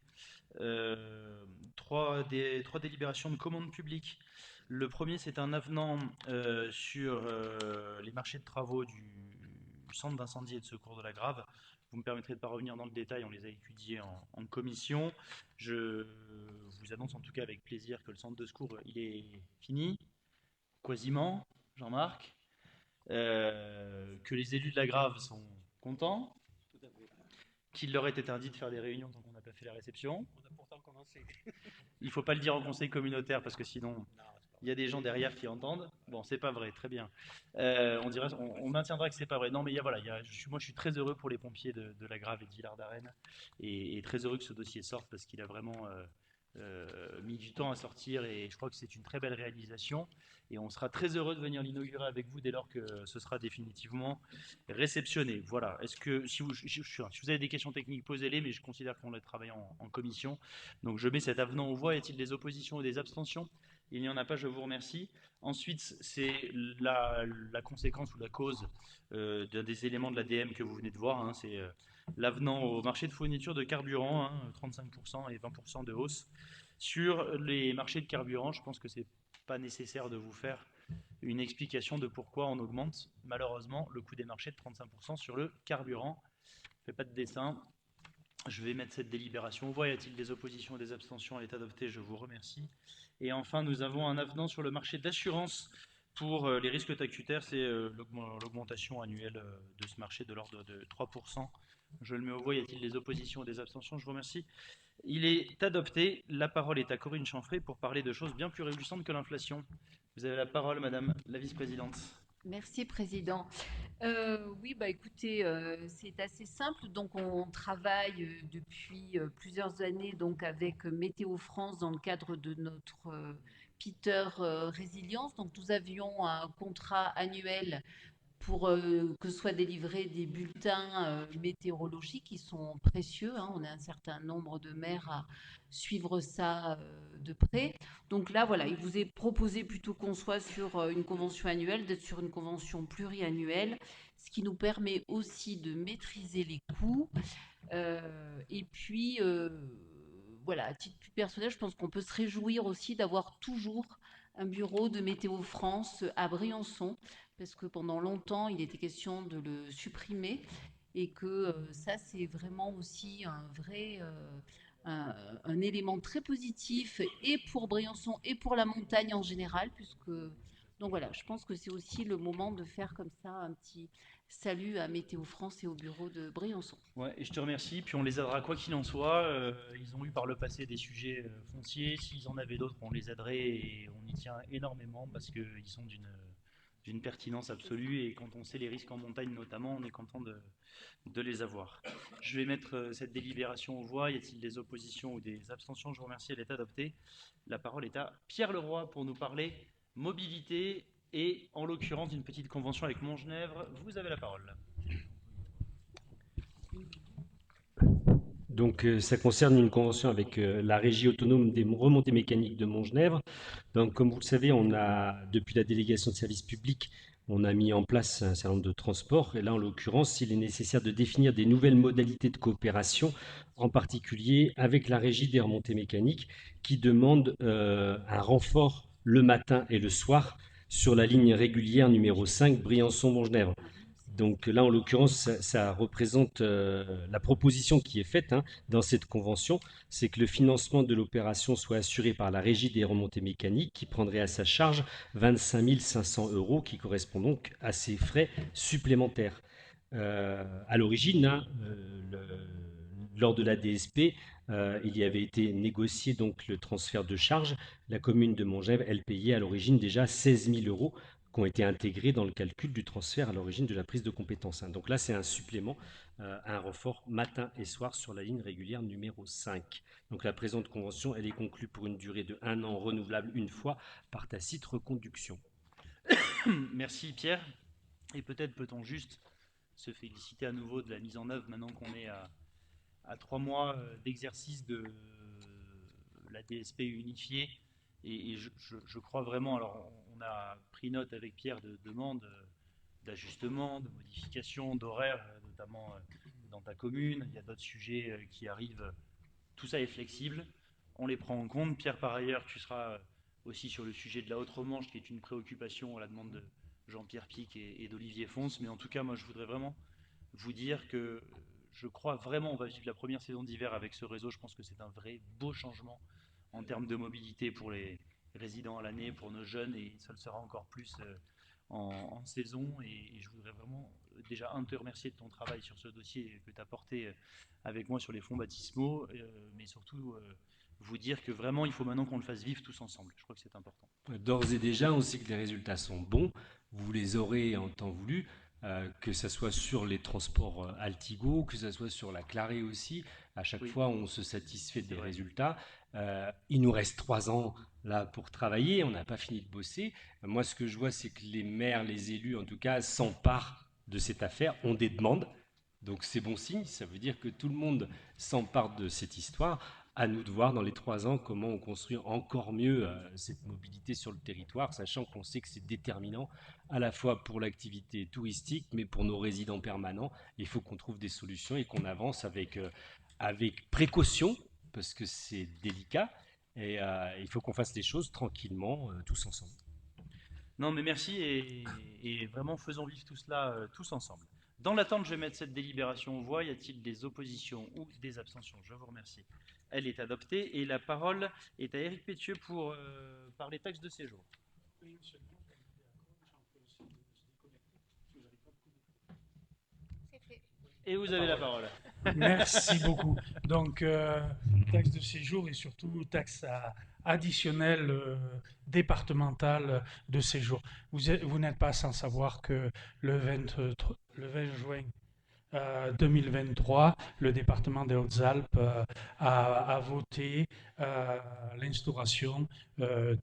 trois délibérations de commande publique. Le premier, c'est un avenant sur les marchés de travaux du centre d'incendie et de secours de la Grave. Vous me permettrez de ne pas revenir dans le détail, on les a étudiés en commission. Je vous annonce en tout cas avec plaisir que le centre de secours, il est fini, quasiment, Jean-Marc, que les élus de la Grave sont contents, qu'il leur est interdit de faire des réunions tant qu'on n'a pas fait la réception. On a pourtant commencé. Il ne faut pas le dire au conseil communautaire parce que sinon il y a des gens derrière qui entendent. Bon, c'est pas vrai, très bien. On maintiendra que c'est pas vrai. Non, mais voilà, moi je suis très heureux pour les pompiers de la Grave et de Villard-d'Arène et très heureux que ce dossier sorte parce qu'il a vraiment mis du temps à sortir et je crois que c'est une très belle réalisation. Et on sera très heureux de venir l'inaugurer avec vous dès lors que ce sera définitivement réceptionné. Voilà. Est-ce que si vous avez des questions techniques, posez-les, mais je considère qu'on l'a travaillé en commission. Donc je mets cet avenant aux voix. Y a-t-il des oppositions ou des abstentions? Il n'y en a pas, je vous remercie. Ensuite, c'est la conséquence ou la cause d'un des éléments de l'ADM que vous venez de voir. Hein, c'est l'avenant au marché de fourniture de carburant, 35% et 20% de hausse. Sur les marchés de carburant, je pense que c'est pas nécessaire de vous faire une explication de pourquoi on augmente malheureusement le coût des marchés de 35% sur le carburant. Je ne fais pas de dessin. Je vais mettre cette délibération aux voix. Y a-t-il des oppositions ou des abstentions? Elle est adoptée, je vous remercie. Et enfin, nous avons un avenant sur le marché d'assurance pour les risques tacutaires. C'est l'augmentation annuelle de ce marché de l'ordre de 3%. Je le mets aux voix. Y a-t-il des oppositions ou des abstentions? Je vous remercie. Il est adopté. La parole est à Corinne Chanfray pour parler de choses bien plus réjouissantes que l'inflation. Vous avez la parole, Madame la Vice-présidente. Merci, Président. Oui, bah écoutez, c'est assez simple. Donc, on travaille depuis plusieurs années donc avec Météo France dans le cadre de notre Peter Résilience. Donc, nous avions un contrat annuel pour que soient délivrés des bulletins météorologiques qui sont précieux. Hein. On a un certain nombre de maires à suivre ça de près. Donc là, voilà, il vous est proposé plutôt qu'on soit sur une convention annuelle, d'être sur une convention pluriannuelle, ce qui nous permet aussi de maîtriser les coûts. Et puis, voilà, à titre plus personnel, je pense qu'on peut se réjouir aussi d'avoir toujours un bureau de Météo France à Briançon, parce que pendant longtemps, il était question de le supprimer, et que ça, c'est vraiment aussi un vrai... un élément très positif et pour Briançon et pour la montagne en général, puisque donc voilà, je pense que c'est aussi le moment de faire comme ça un petit salut à Météo France et au bureau de Briançon. Ouais, et je te remercie. Puis on les aidera quoi qu'il en soit. Ils ont eu par le passé des sujets fonciers. S'ils en avaient d'autres, on les aiderait et on y tient énormément parce qu'ils sont d'une pertinence absolue. Et quand on sait les risques en montagne notamment, on est content de les avoir. Je vais mettre cette délibération aux voix. Y a-t-il des oppositions ou des abstentions? Je vous remercie. Elle est adoptée. La parole est à Pierre Leroy pour nous parler mobilité et en l'occurrence d'une petite convention avec Montgenèvre. Vous avez la parole. Donc, ça concerne une convention avec la Régie autonome des remontées mécaniques de Montgenèvre. Donc, comme vous le savez, depuis la délégation de services publics, on a mis en place un certain nombre de transports. Et là, en l'occurrence, il est nécessaire de définir des nouvelles modalités de coopération, en particulier avec la Régie des remontées mécaniques, qui demande un renfort le matin et le soir sur la ligne régulière numéro 5 Briançon-Montgenèvre. Donc là, en l'occurrence, ça représente la proposition qui est faite dans cette convention, c'est que le financement de l'opération soit assuré par la Régie des remontées mécaniques qui prendrait à sa charge 25 500 €, qui correspond donc à ces frais supplémentaires. À l'origine, lors de la DSP, il y avait été négocié donc le transfert de charges. La commune de Montgenèvre, elle payait à l'origine déjà 16 000 € qui ont été intégrés dans le calcul du transfert à l'origine de la prise de compétence. Donc là, c'est un supplément, un renfort matin et soir sur la ligne régulière numéro 5. Donc la présente convention, elle est conclue pour une durée de 1 an renouvelable une fois par tacite reconduction. Merci Pierre. Et peut-être peut-on juste se féliciter à nouveau de la mise en œuvre maintenant qu'on est à 3 mois d'exercice de la DSP unifiée. Et je crois vraiment, alors on a pris note avec Pierre de demandes d'ajustement, de modification, d'horaires, notamment dans ta commune, il y a d'autres sujets qui arrivent. Tout ça est flexible, on les prend en compte. Pierre, par ailleurs, tu seras aussi sur le sujet de la Haute-Romanche, qui est une préoccupation à la demande de Jean-Pierre Pic et d'Olivier Fons. Mais en tout cas, moi, je voudrais vraiment vous dire que je crois vraiment, on va vivre la première saison d'hiver avec ce réseau. Je pense que c'est un vrai beau changement en termes de mobilité pour les résidents à l'année, pour nos jeunes, et ça le sera encore plus en saison. Et je voudrais vraiment déjà te remercier de ton travail sur ce dossier que tu as porté avec moi sur les fonds baptismaux, mais surtout vous dire que vraiment il faut maintenant qu'on le fasse vivre tous ensemble. Je crois que c'est important. D'ores et déjà, on sait que les résultats sont bons. Vous les aurez en temps voulu, que ce soit sur les transports Altigo, que ce soit sur la Clarée aussi. À chaque fois, on se satisfait des résultats. Il nous reste 3 ans là pour travailler. On n'a pas fini de bosser. Moi, ce que je vois, c'est que les maires, les élus, en tout cas, s'emparent de cette affaire, ont des demandes. Donc c'est bon signe. Ça veut dire que tout le monde s'empare de cette histoire. À nous de voir dans les 3 ans comment on construit encore mieux cette mobilité sur le territoire, sachant qu'on sait que c'est déterminant à la fois pour l'activité touristique, mais pour nos résidents permanents. Il faut qu'on trouve des solutions et qu'on avance avec précaution, parce que c'est délicat, et il faut qu'on fasse les choses tranquillement, tous ensemble. Non, mais merci, et vraiment faisons vivre tout cela tous ensemble. Dans l'attente, je vais mettre cette délibération aux voix. Y a-t-il des oppositions ou des abstentions? Je vous remercie. Elle est adoptée, et la parole est à Éric Pétieux pour parler taxes de séjour. Et vous avez la parole. Merci beaucoup. Donc, taxe de séjour et surtout taxe additionnelle départementale de séjour. Vous n'êtes pas sans savoir que le 20 juin 2023, le département des Hautes-Alpes a voté l'instauration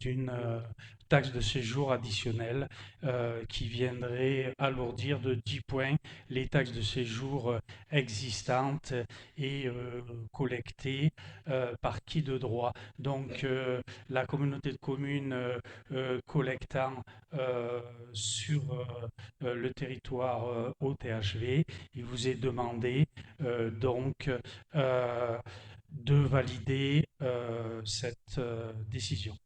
d'une taxe de séjour additionnelle qui viendrait alourdir de 10 points les taxes de séjour existantes et collectées par qui de droit. Donc la communauté de communes collectant sur le territoire OTHV, il vous est demandé donc de valider cette décision.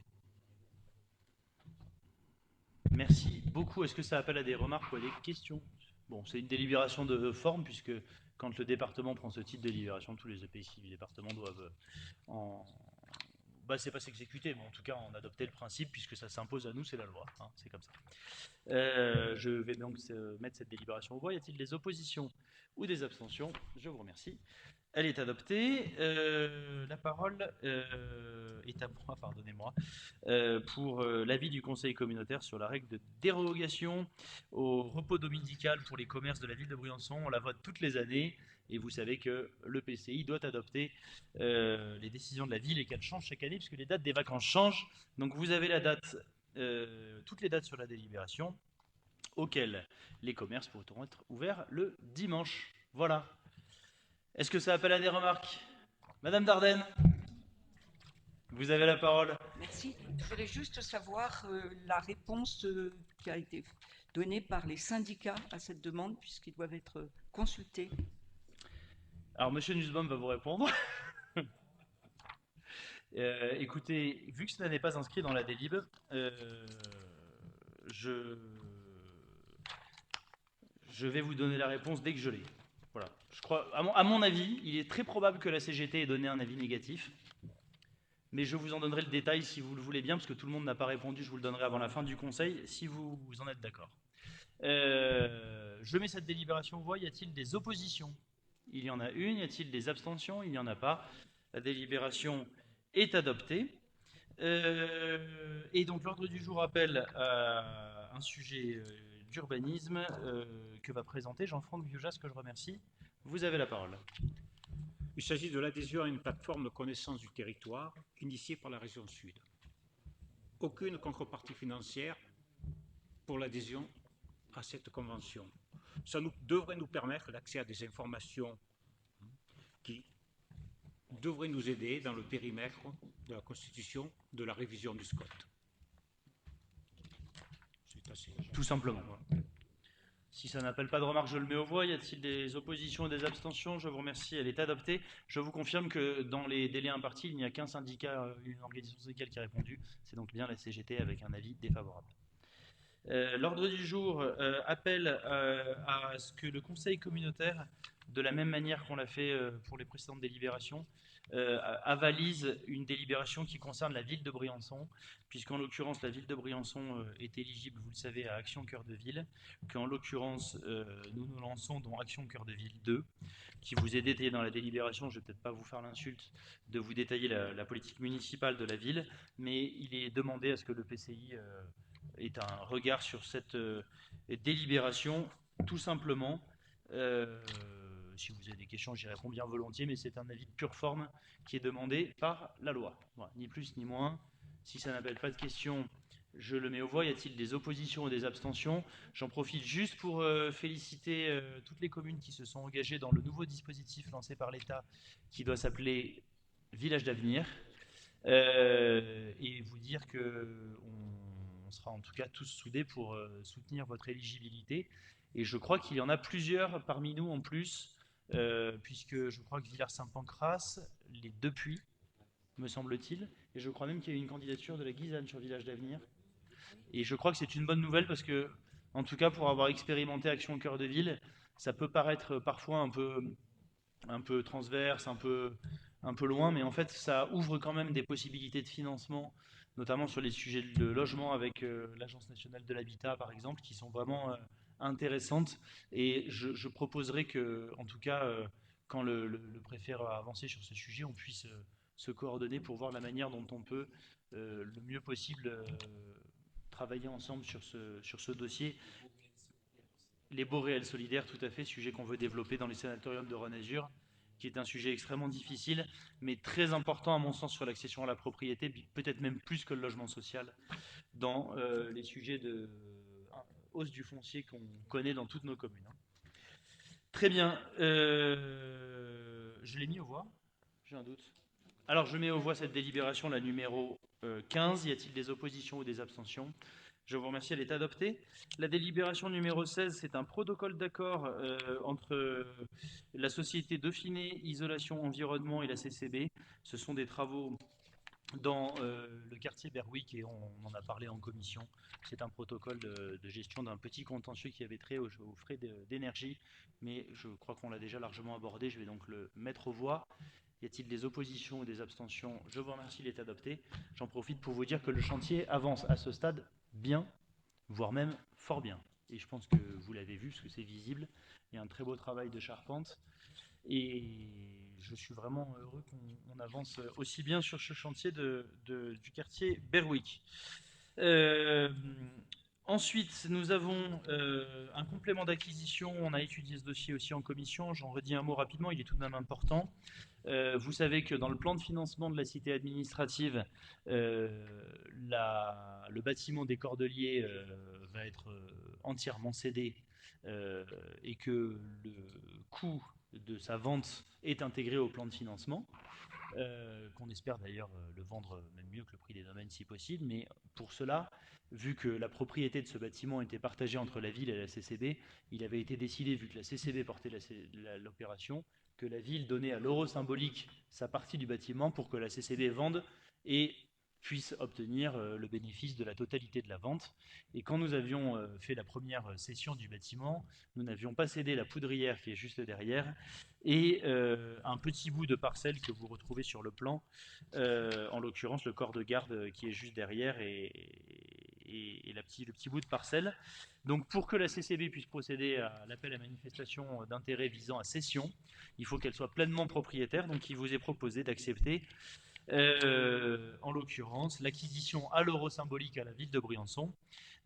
Merci beaucoup. Est-ce que ça appelle à des remarques ou à des questions? Bon, c'est une délibération de forme, puisque quand le département prend ce type de délibération, tous les EPCI du département doivent c'est pas s'exécuter, mais en tout cas en adopter le principe, puisque ça s'impose à nous, c'est la loi, hein, c'est comme ça. Je vais donc mettre cette délibération aux voix. Y a-t-il des oppositions ou des abstentions? Je vous remercie. Elle est adoptée. La parole est à moi, pardonnez-moi, pour l'avis du Conseil communautaire sur la règle de dérogation au repos dominical pour les commerces de la ville de Briançon. On la vote toutes les années, et vous savez que le PCI doit adopter les décisions de la ville et qu'elles changent chaque année, puisque les dates des vacances changent. Donc vous avez la date, toutes les dates sur la délibération, auxquelles les commerces pourront être ouverts le dimanche. Voilà. Est-ce que ça appelle à des remarques? Madame Dardenne, vous avez la parole. Merci. Je voudrais juste savoir la réponse qui a été donnée par les syndicats à cette demande, puisqu'ils doivent être consultés. Alors, Monsieur Nussbaum va vous répondre. Écoutez, vu que cela n'est pas inscrit dans la délib, je vais vous donner la réponse dès que je l'ai. Voilà. Je crois, à mon avis, il est très probable que la CGT ait donné un avis négatif, mais je vous en donnerai le détail si vous le voulez bien, parce que tout le monde n'a pas répondu. Je vous le donnerai avant la fin du conseil, si vous en êtes d'accord. Je mets cette délibération aux voix. Y a-t-il des oppositions? Il y en a une. Y a-t-il des abstentions? Il n'y en a pas. La délibération est adoptée. Et donc l'ordre du jour appelle à un sujet d'urbanisme que va présenter Jean-Franck Bioujas, que je remercie. Vous avez la parole. Il s'agit de l'adhésion à une plateforme de connaissance du territoire initiée par la région Sud. Aucune contrepartie financière pour l'adhésion à cette convention. Ça devrait nous permettre d'accès à des informations qui devraient nous aider dans le périmètre de la constitution de la révision du SCOT. Tout simplement. Si ça n'appelle pas de remarques, je le mets aux voix. Y a-t-il des oppositions et des abstentions? Je vous remercie, elle est adoptée. Je vous confirme que dans les délais impartis, il n'y a qu'un syndicat, une organisation syndicale qui a répondu. C'est donc bien la CGT avec un avis défavorable. L'ordre du jour appelle à ce que le Conseil communautaire, de la même manière qu'on l'a fait pour les précédentes délibérations, avalise une délibération qui concerne la ville de Briançon, puisqu'en l'occurrence la ville de Briançon est éligible, vous le savez, à Action Cœur de Ville, qu'en l'occurrence nous nous lançons dans Action Cœur de Ville 2, qui vous est détaillé dans la délibération. Je ne vais peut-être pas vous faire l'insulte de vous détailler la politique municipale de la ville, mais il est demandé à ce que le PCI ait un regard sur cette délibération, tout simplement. Si vous avez des questions, j'y réponds bien volontiers, mais c'est un avis de pure forme qui est demandé par la loi. Voilà, ni plus ni moins. Si ça n'appelle pas de questions, je le mets aux voix. Y a-t-il des oppositions ou des abstentions? J'en profite juste pour féliciter toutes les communes qui se sont engagées dans le nouveau dispositif lancé par l'État qui doit s'appeler Village d'avenir, et vous dire qu'on sera en tout cas tous soudés pour soutenir votre éligibilité. Et je crois qu'il y en a plusieurs parmi nous en plus, puisque je crois que Villars-Saint-Pancrace, les deux puits, me semble-t-il, et je crois même qu'il y a eu une candidature de la Guisane sur Village d'avenir. Et je crois que c'est une bonne nouvelle parce que, en tout cas, pour avoir expérimenté Action Cœur de Ville, ça peut paraître parfois un peu transverse, un peu loin, mais en fait, ça ouvre quand même des possibilités de financement, notamment sur les sujets de logement avec l'Agence nationale de l'habitat, par exemple, qui sont vraiment intéressantes. Et je proposerai que, en tout cas, quand le préfet a avancé sur ce sujet, on puisse se coordonner pour voir la manière dont on peut le mieux possible travailler ensemble sur ce dossier. Les baux réels solidaires, tout à fait, sujet qu'on veut développer dans les sanatoriums de Rhône-Azur, qui est un sujet extrêmement difficile, mais très important à mon sens sur l'accession à la propriété, peut-être même plus que le logement social, dans les sujets de hausse du foncier qu'on connaît dans toutes nos communes. Très bien. Je l'ai mis aux voix? J'ai un doute. Alors je mets aux voix cette délibération, la numéro 15. Y a-t-il des oppositions ou des abstentions? Je vous remercie, elle est adoptée. La délibération numéro 16, c'est un protocole d'accord entre la société Dauphiné Isolation Environnement et la CCB. Ce sont des travaux dans le quartier Berwick et on en a parlé en commission. C'est un protocole de gestion d'un petit contentieux qui avait trait aux frais d'énergie, mais je crois qu'on l'a déjà largement abordé. Je vais donc le mettre aux voix. Y a-t-il des oppositions ou des abstentions? Je vous remercie, il est adopté. J'en profite pour vous dire que le chantier avance à ce stade bien, voire même fort bien. Et je pense que vous l'avez vu, parce que c'est visible. Il y a un très beau travail de charpente. Et je suis vraiment heureux qu'on avance aussi bien sur ce chantier du quartier Berwick. Ensuite, nous avons un complément d'acquisition. On a étudié ce dossier aussi en commission. J'en redis un mot rapidement, il est tout de même important. Vous savez que dans le plan de financement de la cité administrative, le bâtiment des Cordeliers va être entièrement cédé et que le coût de sa vente est intégré au plan de financement, qu'on espère d'ailleurs le vendre même mieux que le prix des domaines si possible. Mais pour cela, vu que la propriété de ce bâtiment était partagée entre la ville et la CCB, il avait été décidé, vu que la CCB portait l'opération, que la ville donnait à l'euro symbolique sa partie du bâtiment pour que la CCB vende et puisse obtenir le bénéfice de la totalité de la vente. Et quand nous avions fait la première cession du bâtiment, nous n'avions pas cédé la poudrière qui est juste derrière et un petit bout de parcelle que vous retrouvez sur le plan, en l'occurrence le corps de garde qui est juste derrière et le petit bout de parcelle. Donc pour que la CCB puisse procéder à l'appel à manifestation d'intérêt visant à cession, il faut qu'elle soit pleinement propriétaire. Donc il vous est proposé d'accepter en l'occurrence l'acquisition à l'euro symbolique à la ville de Briançon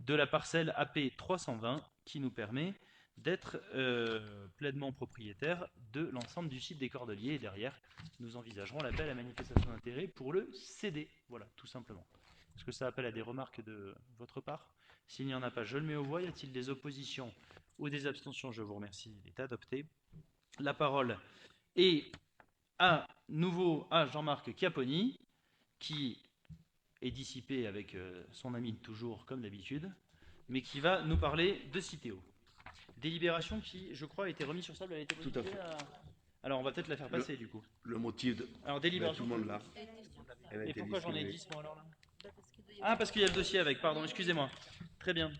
de la parcelle AP 320 qui nous permet d'être pleinement propriétaire de l'ensemble du site des Cordeliers. Et derrière, nous envisagerons l'appel à manifestation d'intérêt pour le céder. Voilà, tout simplement. Est-ce que ça appelle à des remarques de votre part? S'il n'y en a pas, je le mets aux voix. Y a-t-il des oppositions ou des abstentions? Je vous remercie, il est adopté. La parole est à nouveau à Jean-Marc Chiapponi, qui est dissipé avec son ami de toujours, comme d'habitude, mais qui va nous parler de Citeo. Délibération qui, je crois, a été remise sur table, elle a été Tout à modifiée fait. Alors, on va peut-être la faire passer, du coup. Le motif de... Alors, Ben, tout délibération. le monde là. Elle a Et été pourquoi j'en ai distribuée. 10, moi, alors, là? Ah, parce qu'il y a le dossier avec, pardon, excusez-moi. Très bien.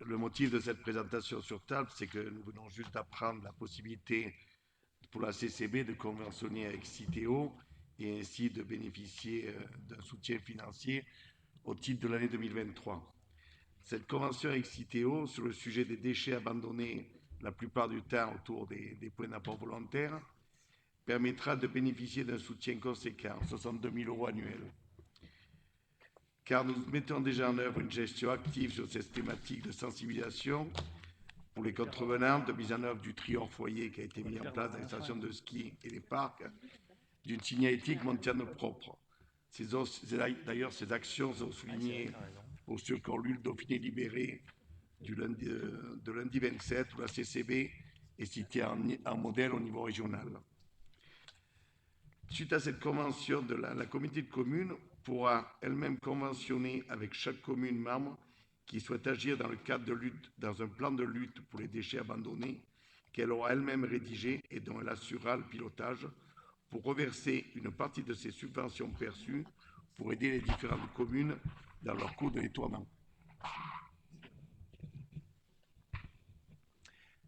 Le motif de cette présentation sur table, c'est que nous venons juste d'apprendre la possibilité pour la CCB de conventionner avec Citeo et ainsi de bénéficier d'un soutien financier au titre de l'année 2023. Cette convention avec Citeo sur le sujet des déchets abandonnés la plupart du temps autour des points d'apport volontaires permettra de bénéficier d'un soutien conséquent, 62 000 € annuels. Car nous mettons déjà en œuvre une gestion active sur cette thématique de sensibilisation pour les contrevenants, de mise en œuvre du tri hors foyer qui a été mis en place dans les stations de ski et les parcs, d'une signalétique montagne propre. D'ailleurs, ces actions sont soulignées au surcorps Dauphiné libéré de lundi 27, où la CCB est citée en modèle au niveau régional. Suite à cette convention, la communauté de communes pourra elle-même conventionner avec chaque commune membre qui souhaite agir dans le cadre de lutte, dans un plan de lutte pour les déchets abandonnés qu'elle aura elle-même rédigé et dont elle assurera le pilotage pour reverser une partie de ces subventions perçues pour aider les différentes communes dans leur coût de nettoiement.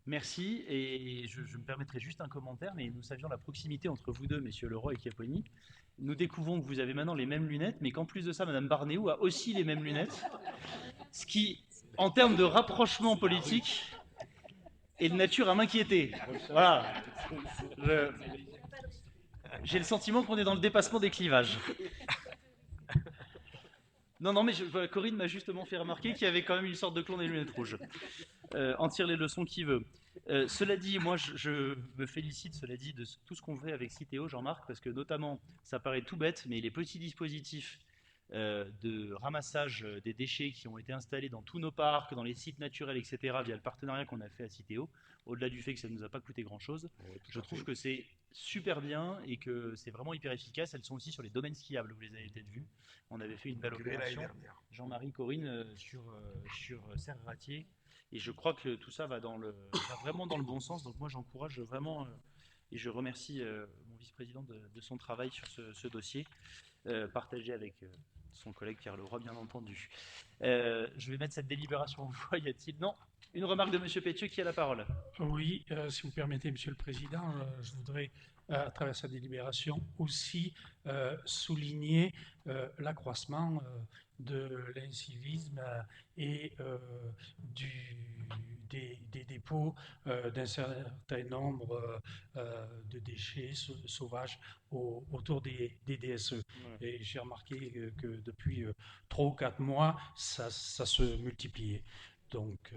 Merci, et je me permettrai juste un commentaire, mais nous savions la proximité entre vous deux, messieurs Leroy et Chiapponi. Nous découvrons que vous avez maintenant les mêmes lunettes, mais qu'en plus de ça, Madame Barnéou a aussi les mêmes lunettes, ce qui, en termes de rapprochement politique, est de nature à m'inquiéter. Voilà. J'ai le sentiment qu'on est dans le dépassement des clivages. Non, mais voilà, Corinne m'a justement fait remarquer qu'il y avait quand même une sorte de clone des lunettes rouges. En tire les leçons qui veut. Cela dit, moi je me félicite, cela dit, de tout ce qu'on fait avec Citeo, Jean-Marc, parce que notamment, ça paraît tout bête, mais les petits dispositifs de ramassage des déchets qui ont été installés dans tous nos parcs, dans les sites naturels, etc., via le partenariat qu'on a fait à Citeo, au-delà du fait que ça ne nous a pas coûté grand-chose, je trouve que c'est super bien et que c'est vraiment hyper efficace. Elles sont aussi sur les domaines skiables, vous les avez peut-être vus. On avait fait une belle opération, Jean-Marie, Corinne, sur Serre-Ratier. Et je crois que tout ça va vraiment dans le bon sens. Donc moi, j'encourage vraiment, et je remercie mon vice-président de son travail sur ce dossier, partagé avec son collègue Pierre Leroy, bien entendu. Je vais mettre cette délibération en voie. Y a-t-il? Non. Une remarque de Monsieur Pétieux qui a la parole. Oui, si vous permettez, Monsieur le Président, je voudrais, à travers cette délibération, aussi souligner l'accroissement de l'incivisme et des dépôts d'un certain nombre de déchets sauvages autour des DSE. Ouais. Et j'ai remarqué que depuis 3 ou 4 mois, ça se multipliait. Donc,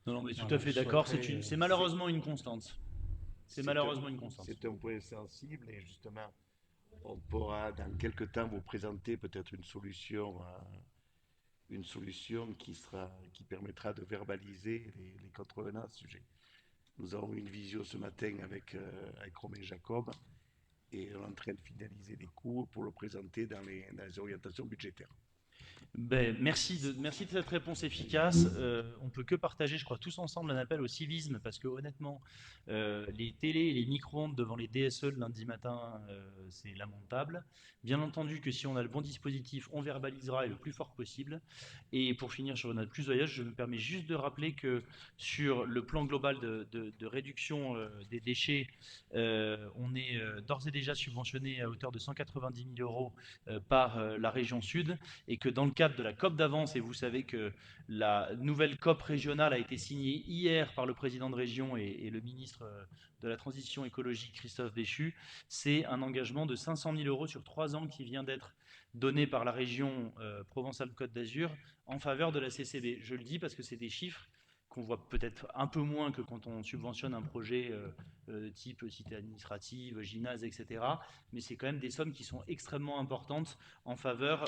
non, mais tout à fait d'accord. C'est malheureusement une constante. C'est malheureusement une constante. C'est un point sensible et justement, on pourra dans quelques temps vous présenter peut-être une solution qui permettra de verbaliser les contrevenants à ce sujet. Nous avons eu une visio ce matin avec Romain Jacob et on est en train de finaliser les cours pour le présenter dans les orientations budgétaires. Ben, merci de cette réponse efficace. On ne peut que partager, je crois, tous ensemble un appel au civisme parce que honnêtement, les télés et les micro-ondes devant les DSE le lundi matin, c'est lamentable. Bien entendu que si on a le bon dispositif, on verbalisera et le plus fort possible. Et pour finir sur notre plus voyage, je me permets juste de rappeler que sur le plan global de réduction des déchets, on est d'ores et déjà subventionné à hauteur de 190 000 € par la région Sud et que dans le cadre de la COP d'avance, et vous savez que la nouvelle COP régionale a été signée hier par le président de région et le ministre de la Transition écologique, Christophe Béchu, c'est un engagement de 500 000 € sur 3 ans qui vient d'être donné par la région Provence-Alpes-Côte d'Azur en faveur de la CCB. Je le dis parce que c'est des chiffres qu'on voit peut-être un peu moins que quand on subventionne un projet type cité administrative, gymnase, etc. Mais c'est quand même des sommes qui sont extrêmement importantes en faveur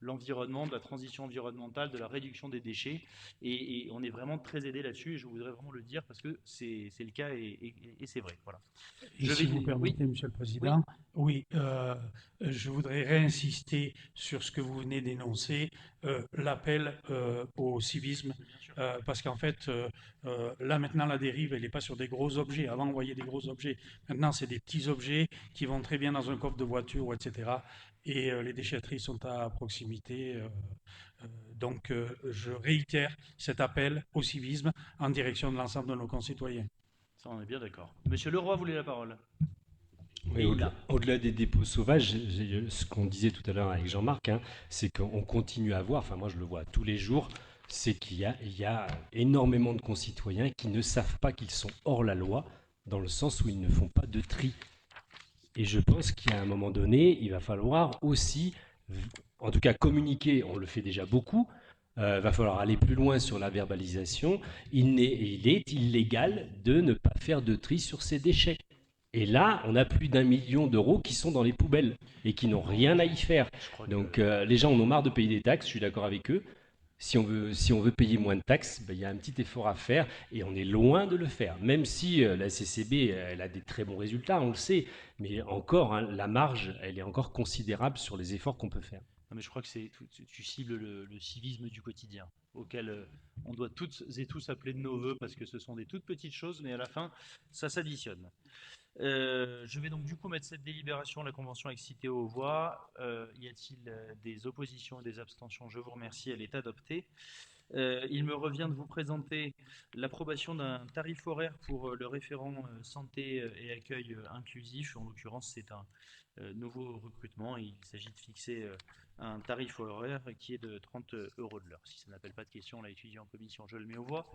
l'environnement, de la transition environnementale, de la réduction des déchets. Et on est vraiment très aidé là-dessus. Et je voudrais vraiment le dire parce que c'est le cas et c'est vrai. Voilà. Et si vous permettez, Monsieur le Président, oui, je voudrais réinsister sur ce que vous venez d'énoncer, l'appel au civisme, parce qu'en fait, là maintenant la dérive, elle n'est pas sur des gros objets. Avant, on voyait des gros objets. Maintenant, c'est des petits objets qui vont très bien dans un coffre de voiture, etc. Et les déchetteries sont à proximité. Donc, je réitère cet appel au civisme en direction de l'ensemble de nos concitoyens. Ça, on est bien d'accord. Monsieur Leroy voulait la parole. Oui, au-delà des dépôts sauvages, ce qu'on disait tout à l'heure avec Jean-Marc, hein, c'est qu'on continue à voir, enfin moi je le vois tous les jours, c'est qu'il y a énormément de concitoyens qui ne savent pas qu'ils sont hors la loi, dans le sens où ils ne font pas de tri. Et je pense qu'à un moment donné, il va falloir aussi, en tout cas communiquer, on le fait déjà beaucoup, va falloir aller plus loin sur la verbalisation. Il est illégal de ne pas faire de tri sur ces déchets. Et là, on a plus d'1 million d'euros qui sont dans les poubelles et qui n'ont rien à y faire. Donc les gens en ont marre de payer des taxes, je suis d'accord avec eux. Si on veut payer moins de taxes, ben, y a un petit effort à faire et on est loin de le faire. Même si la CCB, elle a des très bons résultats, on le sait. Mais encore, hein, la marge, elle est encore considérable sur les efforts qu'on peut faire. Non, mais je crois que tu cibles le civisme du quotidien, auquel on doit toutes et tous appeler de nos voeux, parce que ce sont des toutes petites choses, mais à la fin, ça s'additionne. Je vais donc du coup mettre cette délibération, la convention avec Citeo aux voix. Y a-t-il des oppositions et des abstentions? Je vous remercie, elle est adoptée. Il me revient de vous présenter l'approbation d'un tarif horaire pour le référent santé et accueil inclusif. En l'occurrence, c'est un nouveau recrutement. Il s'agit de fixer un tarif horaire qui est de 30 € de l'heure. Si ça n'appelle pas de questions, on l'a étudié en commission, je le mets aux voix.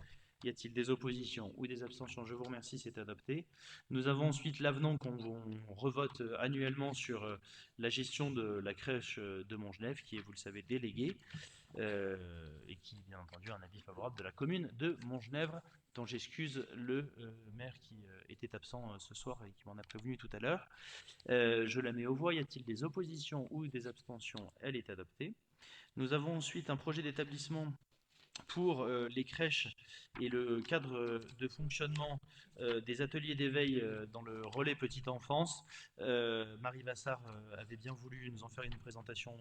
Y a-t-il des oppositions ou des abstentions? Je vous remercie, c'est adopté. Nous avons ensuite l'avenant qu'on revote annuellement sur la gestion de la crèche de Montgenèvre, qui est, vous le savez, déléguée, et qui, bien entendu, a un avis favorable de la commune de Montgenèvre, dont j'excuse le maire qui était absent ce soir et qui m'en a prévenu tout à l'heure. Je la mets aux voix. Y a-t-il des oppositions ou des abstentions? Elle est adoptée. Nous avons ensuite un projet d'établissement pour les crèches et le cadre de fonctionnement des ateliers d'éveil dans le relais petite enfance. Marie Vassard avait bien voulu nous en faire une présentation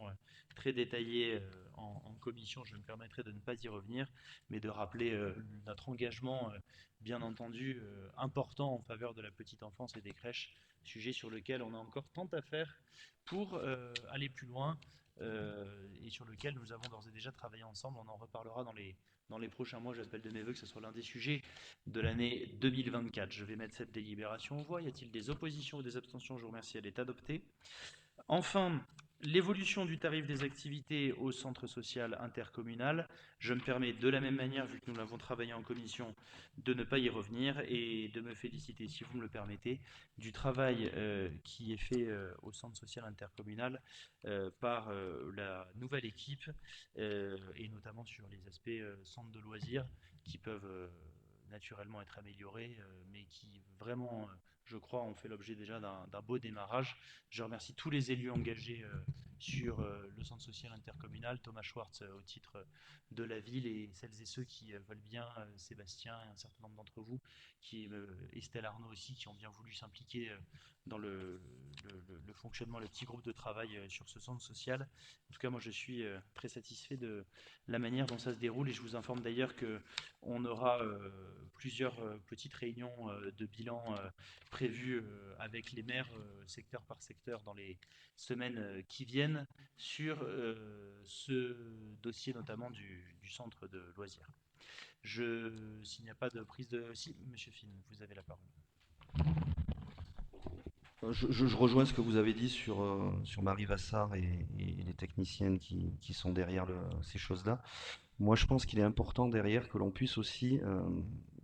très détaillée en commission. Je me permettrai de ne pas y revenir, mais de rappeler notre engagement, bien entendu, important en faveur de la petite enfance et des crèches, sujet sur lequel on a encore tant à faire pour aller plus loin. Et sur lequel nous avons d'ores et déjà travaillé ensemble. On en reparlera dans les prochains mois. J'appelle de mes voeux que ce soit l'un des sujets de l'année 2024. Je vais mettre cette délibération aux voix. Y a-t-il des oppositions ou des abstentions? Je vous remercie, elle est adoptée. Enfin, l'évolution du tarif des activités au centre social intercommunal. Je me permets de la même manière, vu que nous l'avons travaillé en commission, de ne pas y revenir et de me féliciter, si vous me le permettez, du travail qui est fait au centre social intercommunal par la nouvelle équipe et notamment sur les aspects centres de loisirs qui peuvent naturellement être améliorés, mais qui vraiment, je crois, ont fait l'objet déjà d'un beau démarrage. Je remercie tous les élus engagés sur le centre social intercommunal, Thomas Schwartz au titre de la ville et celles et ceux qui veulent bien, Sébastien et un certain nombre d'entre vous, Estelle Arnaud aussi, qui ont bien voulu s'impliquer dans le fonctionnement, le petit groupe de travail sur ce centre social. En tout cas, moi je suis très satisfait de la manière dont ça se déroule et je vous informe d'ailleurs qu'on aura plusieurs petites réunions de bilan prévues avec les maires secteur par secteur dans les semaines qui viennent sur ce dossier notamment du centre de loisirs. S'il n'y a pas de prise de... Si, Monsieur Finn, vous avez la parole. Je rejoins ce que vous avez dit sur Marie Vassard et les techniciennes qui sont derrière ces choses-là. Moi, je pense qu'il est important derrière que l'on puisse aussi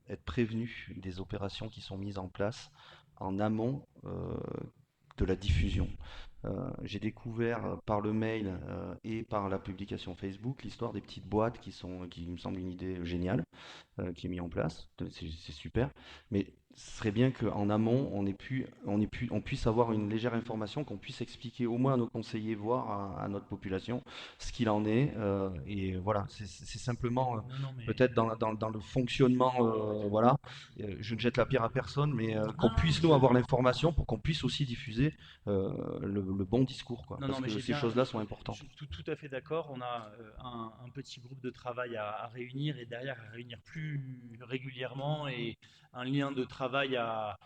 être prévenu des opérations qui sont mises en place en amont de la diffusion. J'ai découvert par le mail et par la publication Facebook l'histoire des petites boîtes qui me semble une idée géniale qui est mise en place. C'est super. Mais ce serait bien qu'en amont, on puisse avoir une légère information, qu'on puisse expliquer au moins à nos conseillers, voire à notre population, ce qu'il en est. Et voilà, c'est simplement Non, non, mais... peut-être dans le fonctionnement, voilà. Je ne jette la pierre à personne, mais qu'on Non, puisse, nous, avoir l'information pour qu'on puisse aussi diffuser le bon discours, quoi. Non, Parce non, mais que j'ai ces bien, choses-là sont importantes. je suis tout à fait d'accord. On a un petit groupe de travail à réunir et derrière à réunir plus régulièrement et un lien de travail à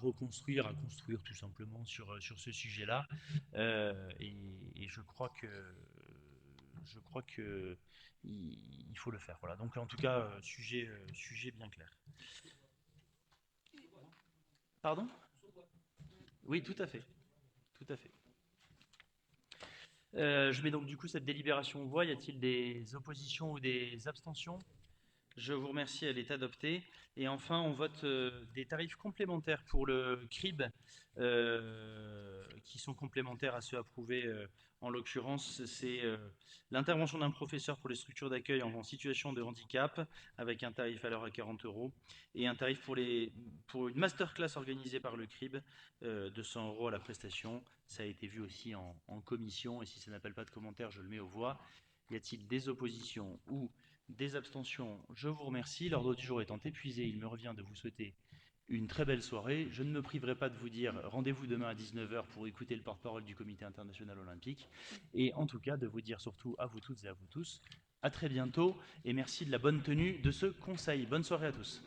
reconstruire, à construire tout simplement sur ce sujet-là. Et je crois que il faut le faire. Voilà. Donc en tout cas, sujet bien clair. Pardon? Oui, tout à fait. Tout à fait. Je mets donc du coup cette délibération aux voix. Y a-t-il des oppositions ou des abstentions? Je vous remercie, elle est adoptée. Et enfin, on vote des tarifs complémentaires pour le CRIB, qui sont complémentaires à ceux approuvés. En l'occurrence, c'est l'intervention d'un professeur pour les structures d'accueil en situation de handicap, avec un tarif à l'heure à 40 €, et un tarif pour une masterclass organisée par le CRIB, 200 € à la prestation. Ça a été vu aussi en commission, et si ça n'appelle pas de commentaires, je le mets aux voix. Y a-t-il des oppositions ou des abstentions? Je vous remercie. L'ordre du jour étant épuisé, il me revient de vous souhaiter une très belle soirée. Je ne me priverai pas de vous dire rendez-vous demain à 19 h pour écouter le porte-parole du Comité international olympique. Et en tout cas, de vous dire surtout à vous toutes et à vous tous, à très bientôt et merci de la bonne tenue de ce conseil. Bonne soirée à tous.